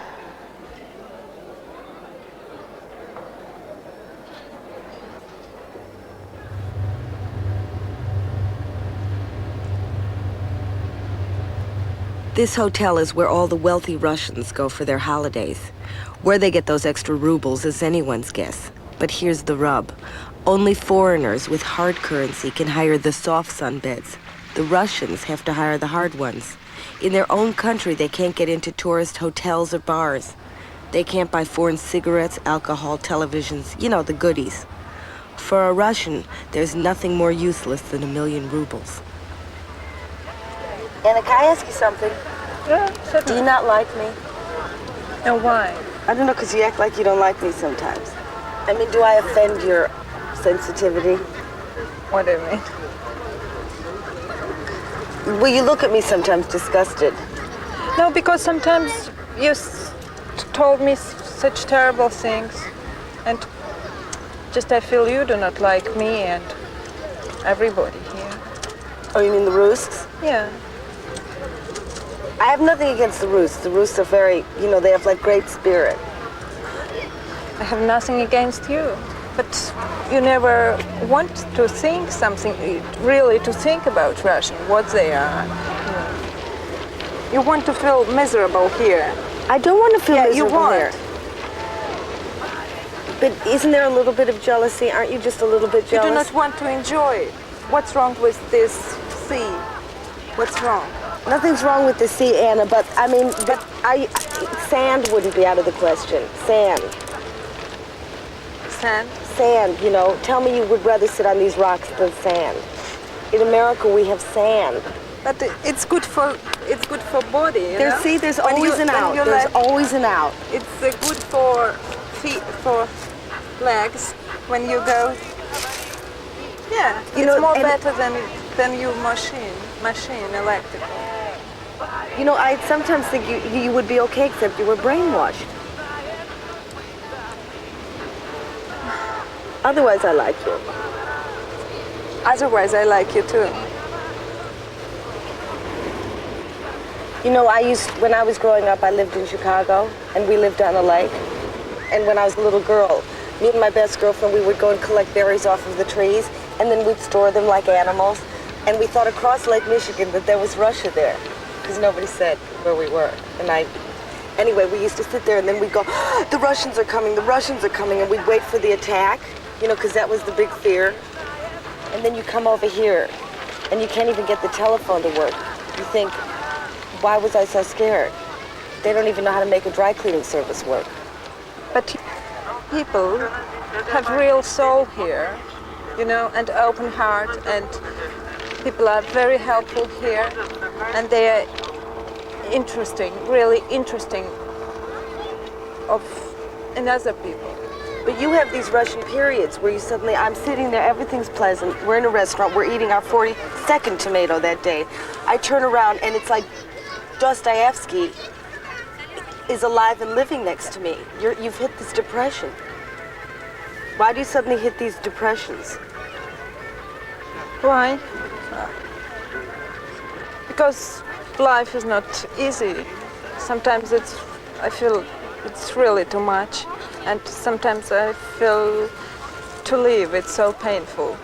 This hotel is where all the wealthy Russians go for their holidays. Where they get those extra rubles is anyone's guess. But here's the rub. Only foreigners with hard currency can hire the soft sunbeds. The Russians have to hire the hard ones. In their own country, they can't get into tourist hotels or bars. They can't buy foreign cigarettes, alcohol, televisions, you know, the goodies. For a Russian, there's nothing more useless than 1,000,000 rubles. Anna, can I ask you something? Yeah, Do you not like me? And why? I don't know, because you act like you don't like me sometimes. I mean, do I offend your sensitivity? What do you mean? Well, you look at me sometimes disgusted. No, because sometimes you told me such terrible things, and just I feel you do not like me and everybody here. Oh, you mean the Rusks? Yeah. I have nothing against the Rus. The Rus are very, you know, they have like great spirit. I have nothing against you. But you never want to think something, really to think about Russian, what they are. You want to feel miserable here. I don't want to feel miserable you want. here. But isn't there a little bit of jealousy? Aren't you just a little bit jealous? You do not want to enjoy it. What's wrong with this sea? What's wrong? Nothing's wrong with the sea, Anna, but I mean, sand wouldn't be out of the question. Sand. Sand? Sand, you know. Tell me you would rather sit on these rocks than sand. In America, we have sand. But it's good for body, you know? See, there's always an out. There's always an out. It's good for feet, for legs when you go. Yeah, it's more better than your machine, electrical. You know, I sometimes think you would be okay, except you were brainwashed. Otherwise, I like you. Otherwise, I like you too. You know, when I was growing up, I lived in Chicago, and we lived on a lake. And when I was a little girl, me and my best girlfriend, we would go and collect berries off of the trees, and then we'd store them like animals. And we thought across Lake Michigan that there was Russia there, because nobody said where we were. Anyway, we used to sit there, and then we'd go, the Russians are coming, and we'd wait for the attack, you know, because that was the big fear. And then you come over here, and you can't even get the telephone to work. You think, why was I so scared? They don't even know how to make a dry cleaning service work. But people have real soul here, you know, and open heart, and people are very helpful here, and they are interesting, really interesting in other people. But you have these Russian periods where you suddenly, I'm sitting there, everything's pleasant, we're in a restaurant, we're eating our 42nd tomato that day. I turn around and it's like Dostoevsky is alive and living next to me. You've hit this depression. Why do you suddenly hit these depressions? Why? Because life is not easy. Sometimes I feel it's really too much, and sometimes I feel to live, it's so painful.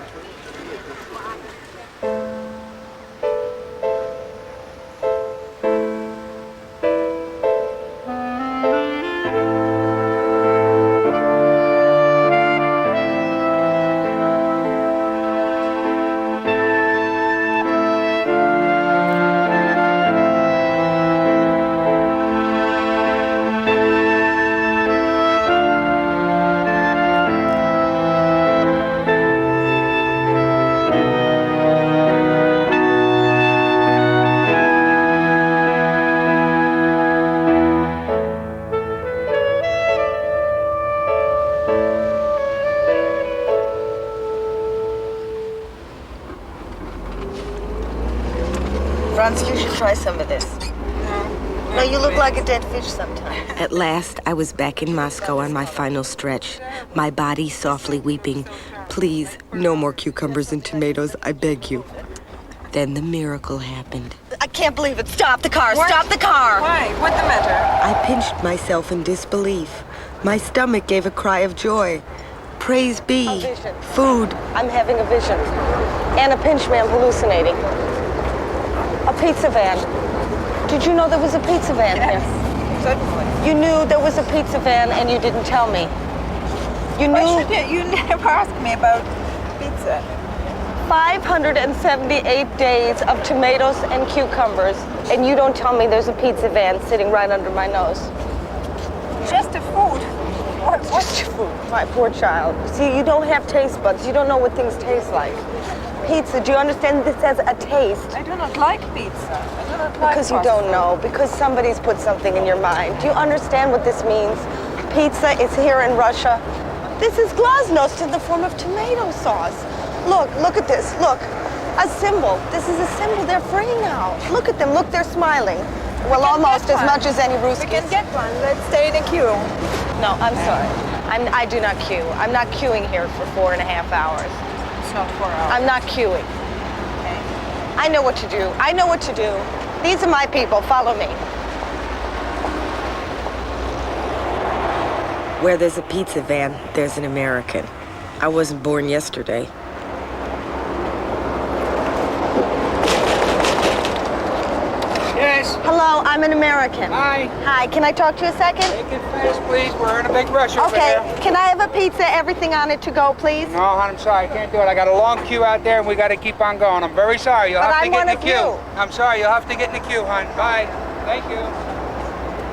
Franz, you should try some of this. No, you look like a dead fish sometimes. At last, I was back in Moscow on my final stretch, my body softly weeping, please, no more cucumbers and tomatoes, I beg you. Then the miracle happened. I can't believe it. Stop the car. What? Stop the car. Why? What's the matter? I pinched myself in disbelief. My stomach gave a cry of joy. Praise be. A vision. Food. I'm having a vision. Anna pinched me. I'm hallucinating. A pizza van. Did you know there was a pizza van here? Certainly. You knew there was a pizza van and you didn't tell me. You knew. Why should you never ask me about pizza? 578 days of tomatoes and cucumbers, and you don't tell me there's a pizza van sitting right under my nose. Just a food. What's just food? My poor child. See, you don't have taste buds. You don't know what things taste like. Pizza, do you understand this as a taste? I do not like pizza. I do not like Because you don't know. Because somebody's put something in your mind. Do you understand what this means? Pizza is here in Russia. This is glasnost in the form of tomato sauce. Look at this. Look, a symbol. This is a symbol. They're free now. Look at them. Look, they're smiling. Well, almost as much as any Ruskies. We can get one. Let's stay in a queue. No, I'm sorry. I do not queue. I'm not queuing here for 4.5 hours. It's not 4 hours. I'm not queuing. Okay. I know what to do. I know what to do. These are my people. Follow me. Where there's a pizza van, there's an American. I wasn't born yesterday. Yes. Hello, I'm an American. Hi. Hi, can I talk to you a second? Make it fast, please. We're in a big rush over Okay, here. can I have a pizza, everything on it to go, please? No, hon, I'm sorry. I can't do it. I got a long queue out there, and we got to keep on going. I'm very sorry. You'll But have to I'm get in one the of queue. you. I'm sorry. You'll have to get in the queue, hon. Bye. Thank you.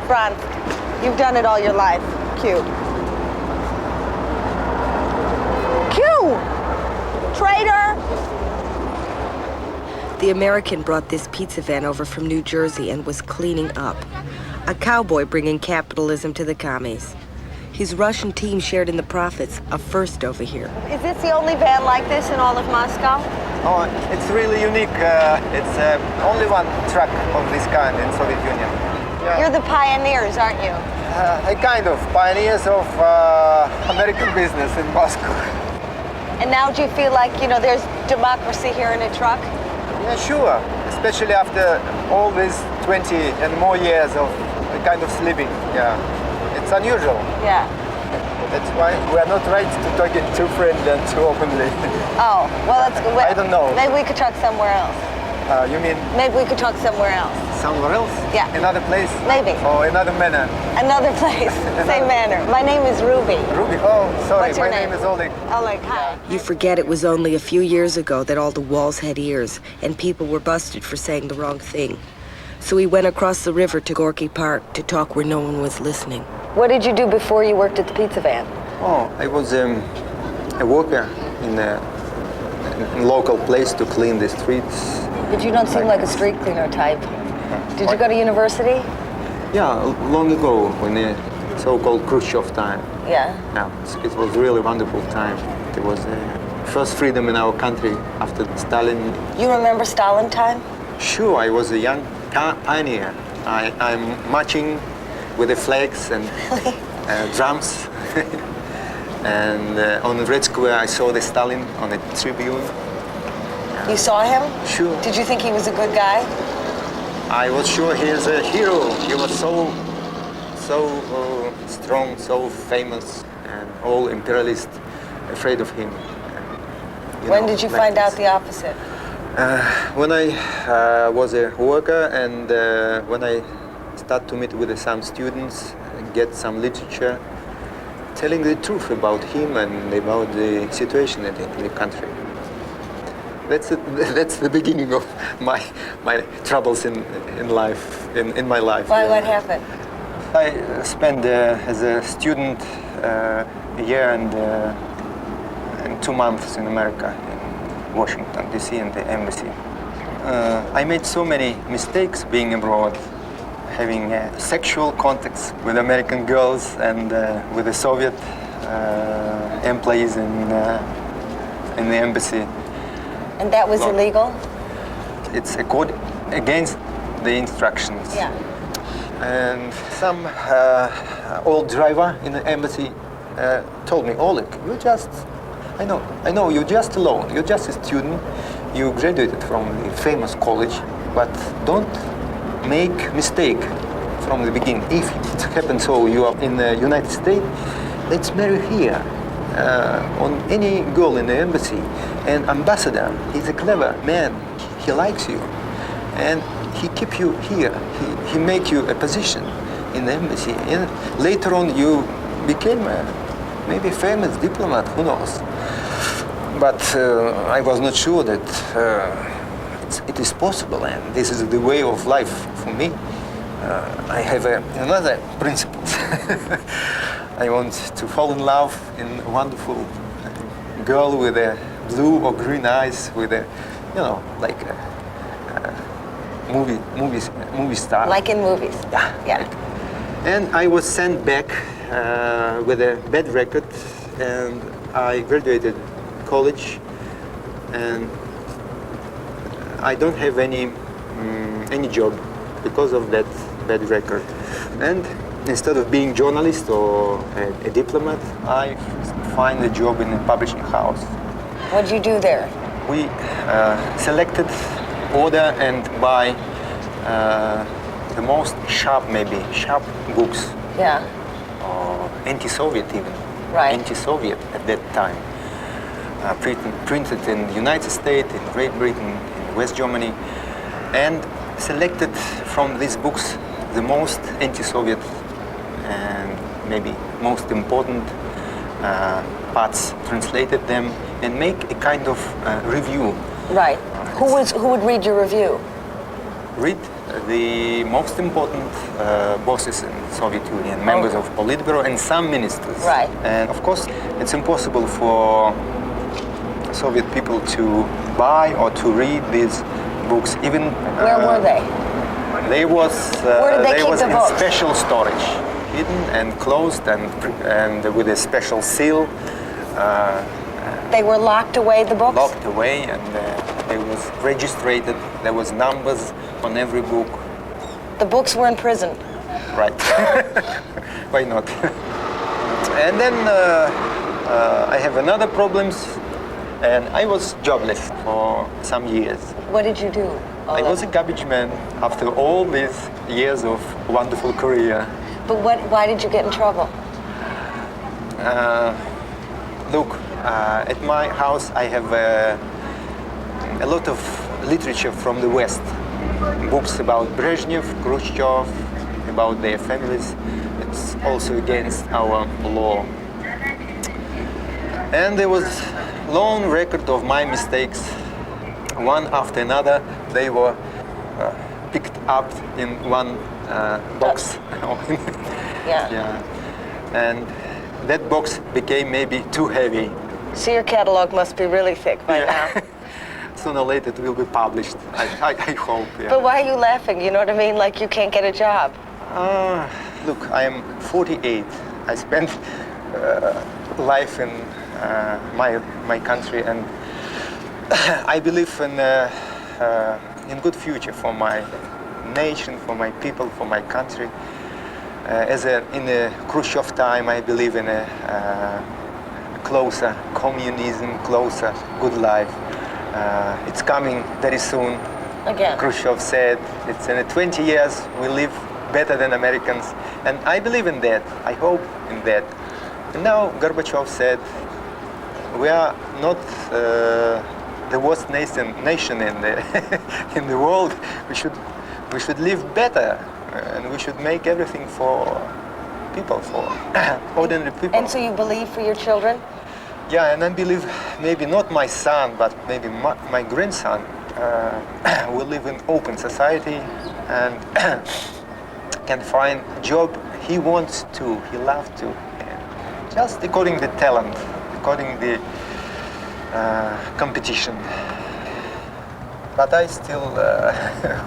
Franz, you've done it all your life. Q. Q! Traitor! The American brought this pizza van over from New Jersey and was cleaning up. A cowboy bringing capitalism to the commies. His Russian team shared in the profits, a first over here. Is this the only van like this in all of Moscow? Oh, it's really unique. It's only one truck of this kind in Soviet Union. Yeah. You're the pioneers, aren't you? A kind of pioneers of American business in Moscow. And now do you feel like, you know, there's democracy here in a truck? Yeah, sure. Especially after all these 20 and more years of kind of sleeping. Yeah, it's unusual. Yeah. That's why we are not right to talk it too friendly and too openly. Oh, well, that's good. I don't know. Maybe we could talk somewhere else. You mean? Maybe we could talk somewhere else. Somewhere else? Yeah. Another place? Maybe. Or another manner? Another place. Same manner. My name is Ruby. Ruby? Oh, sorry. What's your My name is Oleg. Oleg, hi. You forget it was only a few years ago that all the walls had ears and people were busted for saying the wrong thing. So we went across the river to Gorky Park to talk where no one was listening. What did you do before you worked at the pizza van? Oh, I was a worker in a local place to clean the streets. But you don't seem like a street cleaner type. Did you go to university? Yeah, long ago, when the so-called Khrushchev time. Yeah. Yeah, it was really wonderful time. It was the first freedom in our country after Stalin. You remember Stalin time? Sure, I was a young pioneer. I'm marching with the flags and drums. And on the Red Square, I saw the Stalin on the tribune. You saw him? Sure. Did you think he was a good guy? I was sure he is a hero. He was so strong, so famous, and all imperialists afraid of him. When did you find out the opposite? When I was a worker and when I started to meet with some students and get some literature, telling the truth about him and about the situation in the country. That's the beginning of my troubles in life, in my life. Why? What happened? I spent as a student a year and 2 months in America, in Washington, D.C., in the embassy. I made so many mistakes being abroad, having sexual contacts with American girls and with the Soviet employees in the embassy. And that was illegal? It's against the instructions. Yeah. And some old driver in the embassy told me, Oleg, I know, you're just alone. You're just a student. You graduated from a famous college, but don't make mistake from the beginning. If it happens so you are in the United States, let's marry here. On any girl in the embassy, and ambassador, he's a clever man. He likes you, and he keep you here. He make you a position in the embassy, and later on you became maybe famous diplomat. Who knows? But I was not sure that it is possible, and this is the way of life for me. I have another principle. I want to fall in love in a wonderful girl with a blue or green eyes, with a, like a movie star. Like in movies. Yeah. And I was sent back with a bad record, and I graduated college, and I don't have any job because of that bad record. And instead of being journalist or a diplomat, I find a job in a publishing house. What did you do there? We selected, order and buy the most sharp books. Yeah. Or anti-Soviet even. Right. Anti-Soviet at that time. printed in the United States, in Great Britain, in West Germany, and selected from these books the most anti-Soviet and maybe most important parts, translated them, and make a kind of review. Right. Who would read your review? Read the most important bosses in the Soviet Union, members of Politburo, and some ministers. Right. And of course, it's impossible for Soviet people to buy or to read these books. Even where were they? They was Where did they keep the in books? special storage, hidden and closed, and with a special seal. They were locked away, the books? Locked away, and they was registered. There was numbers on every book. The books were in prison. Right. Why not? And then I have another problems, and I was jobless for some years. What did you do? I was a garbage man after all these years of wonderful career. But why did you get in trouble? Look, at my house I have a lot of literature from the West. Books about Brezhnev, Khrushchev, about their families. It's also against our law. And there was long record of my mistakes. One after another, they were picked up in one box. Yeah. And that box became maybe too heavy. So your catalog must be really thick by now. Sooner or later it will be published, I hope. Yeah. But why are you laughing? You know what I mean? Like you can't get a job. Look, I am 48. I spent life in my country, and I believe in good future for my nation, for my people, for my country. In the Khrushchev time, I believe in a closer communism, closer good life. It's coming very soon. Again. Khrushchev said, it's in 20 years we live better than Americans. And I believe in that. I hope in that. And now Gorbachev said, we are not the worst nation in in the world. We should live better, and we should make everything for people, for ordinary people. And so you believe for your children? Yeah, and I believe maybe not my son, but maybe my grandson will live in open society and can find job he wants to, he loves to, just according to talent, according to competition. But I still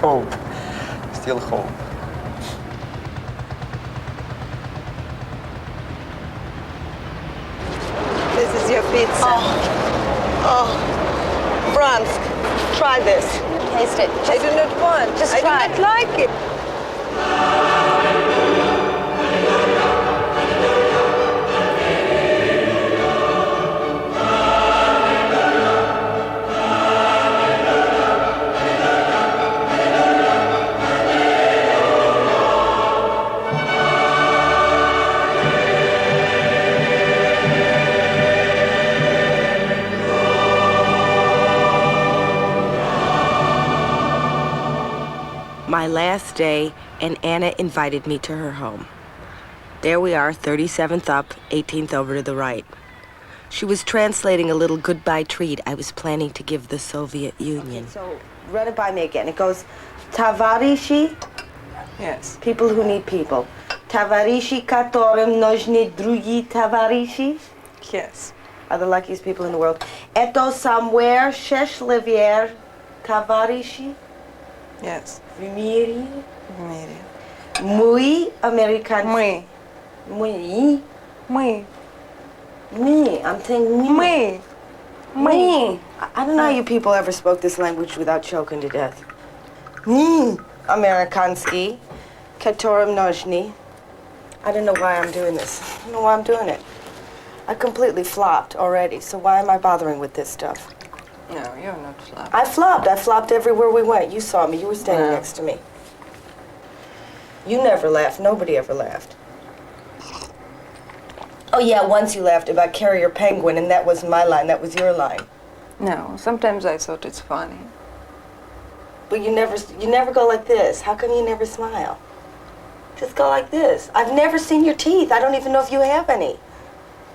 hope. This is your pizza. Oh, Franz, try this. Taste it. I do not want. Just I try do not like it. My last day, and Anna invited me to her home. There we are, 37th up, 18th over to the right. She was translating a little goodbye treat I was planning to give the Soviet Union. So, run it by me again. It goes, Tavarishi. Yes. People who need people. Tavarishi которым нужны другие товарищи. Yes. Are the luckiest people in the world. Это somewhere счастливее товарищи. Yes. В мире. В мире. Мы американцы. Мы. Мы. Мы. Me. I'm saying me. Me. I don't know how you people ever spoke this language without choking to death. Me. Amerikansky. Которым нужны. I don't know why I'm doing this. I don't know why I'm doing it. I completely flopped already, so why am I bothering with this stuff? No, you're not flopped. I flopped. I flopped everywhere we went. You saw me. You were standing next to me. You never laughed. Nobody ever laughed. Oh yeah, once you laughed about Carrier Penguin, and that wasn't my line, that was your line. No, sometimes I thought it's funny. But you never go like this. How come you never smile? Just go like this. I've never seen your teeth. I don't even know if you have any.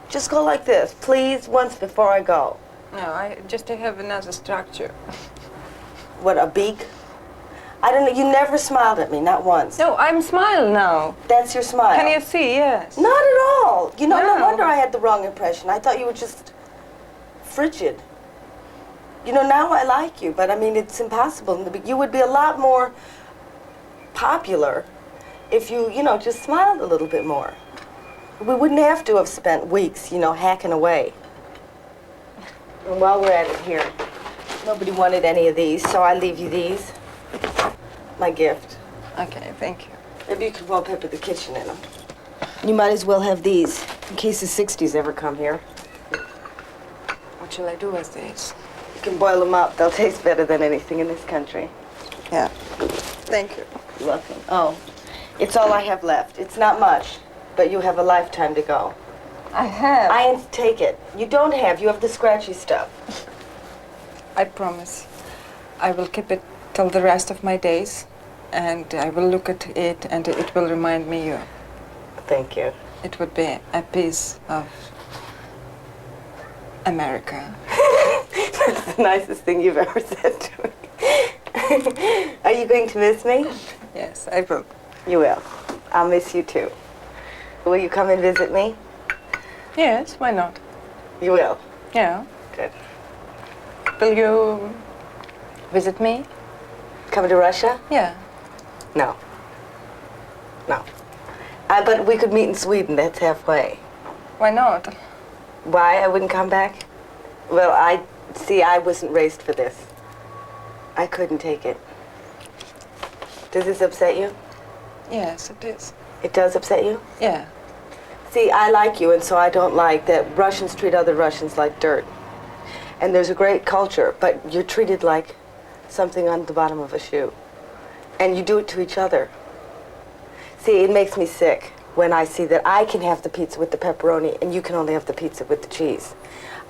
Just go like this, please, once before I go. No, I have another structure. What, a beak? I don't know, you never smiled at me, not once. No, I'm smiling now. That's your smile. Can you see? Yes. Not at all. You know, no No. wonder I had the wrong impression. I thought you were just frigid. You know, now I like you, but I mean, it's impossible. You would be a lot more popular if you know, just smiled a little bit more. We wouldn't have to have spent weeks, you know, hacking away. And while we're at it here, nobody wanted any of these, so I leave you these. My gift. Okay, thank you. Maybe you could wallpaper the kitchen in them. You might as well have these, in case the 60s ever come here. What shall I do with these? You can boil them up. They'll taste better than anything in this country. Yeah. Thank you. You're welcome. Oh, it's all I have left. It's not much, but you have a lifetime to go. I have. I ain't take it. You don't have. You have the scratchy stuff. I promise. I will keep it till the rest of my days, and I will look at it, and it will remind me you. Thank you. It would be a piece of America. That's the nicest thing you've ever said to me. Are you going to miss me? Yes, I will. You will. I'll miss you too. Will you come and visit me? Yes, why not? You will? Yeah. Good. Will you visit me? Come to Russia? Yeah. No. No. But we could meet in Sweden. That's halfway. Why not? Why I wouldn't come back? Well, I wasn't raised for this. I couldn't take it. Does this upset you? Yes, it is. It does upset you? Yeah. See, I like you, and so I don't like that Russians treat other Russians like dirt. And there's a great culture, but you're treated like something on the bottom of a shoe. And you do it to each other. See, it makes me sick when I see that I can have the pizza with the pepperoni and you can only have the pizza with the cheese.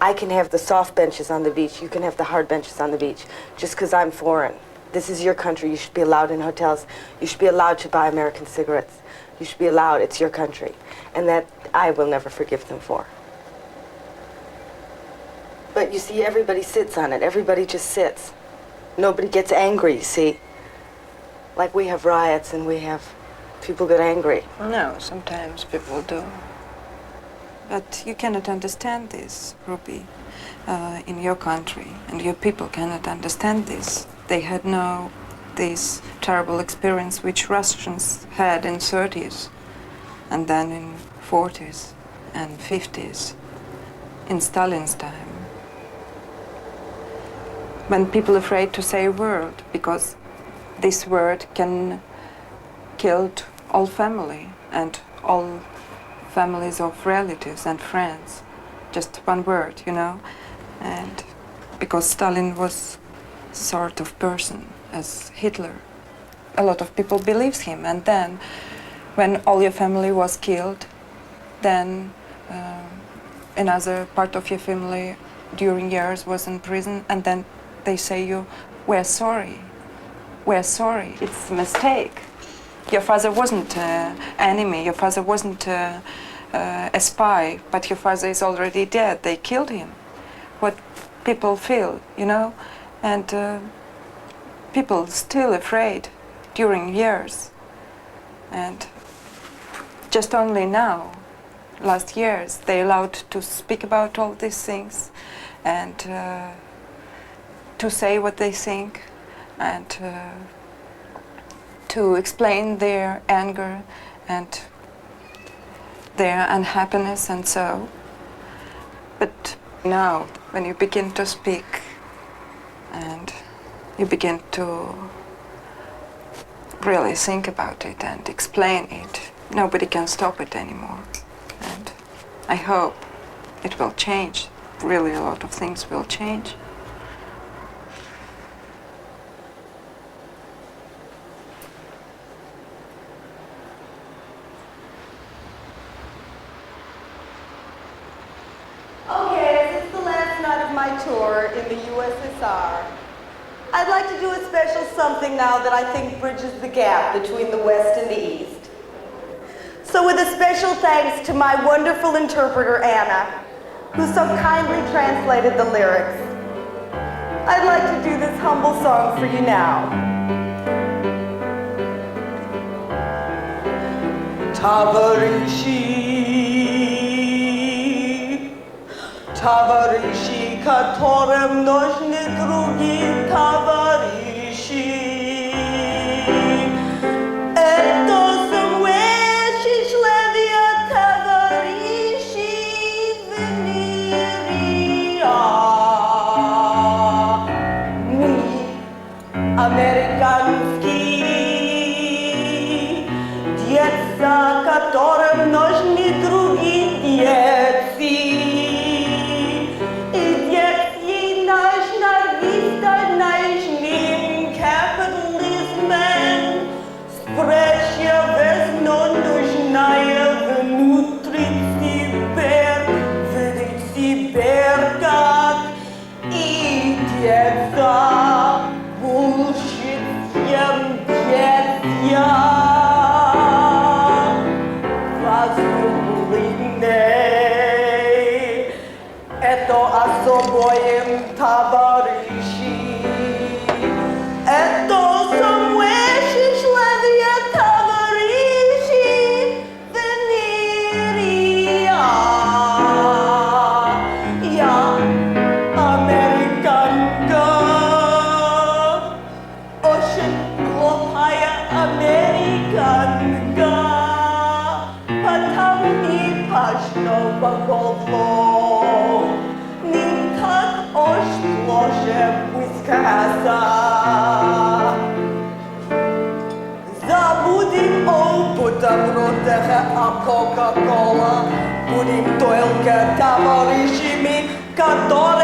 I can have the soft benches on the beach, you can have the hard benches on the beach, just because I'm foreign. This is your country, you should be allowed in hotels, you should be allowed to buy American cigarettes. You should be allowed, it's your country. And that I will never forgive them for. But you see, everybody sits on it, everybody just sits. Nobody gets angry, you see. Like we have riots and we have people get angry. No, sometimes people do. But you cannot understand this, Ruby, in your country, and your people cannot understand this. They had no this terrible experience which Russians had in 30s, and then in 40s and 50s, in Stalin's time. When people are afraid to say a word, because this word can kill all family and all families of relatives and friends. Just one word, you know? And because Stalin was sort of person as Hitler. A lot of people believes him, and then when all your family was killed, then another part of your family during years was in prison, and then they say you, we're sorry, it's a mistake. Your father wasn't an enemy, your father wasn't a spy, but your father is already dead, they killed him. What people feel, you know, and people still afraid during years. And just only now, last years, they allowed to speak about all these things and to say what they think and to explain their anger and their unhappiness and so. But now, when you begin to speak and you begin to really think about it and explain it, nobody can stop it anymore. And I hope it will change. Really, a lot of things will change. of my tour in the USSR, I'd like to do a special something now that I think bridges the gap between the West and the East. So with a special thanks to my wonderful interpreter, Anna, who so kindly translated the lyrics, I'd like to do this humble song for you now. Товарищи, которым нужны другие товарищи. Это самое счастливое товарищи в мире. Мы, американские детства, которым нужны другие детки. Особоим товарищи, это самое счастливое товарищи в мире. Я американка, очень глупая американка, потому не пошло поголовно. Забудем о бутербродах, о Кока-Кола, будем только товарищами, которые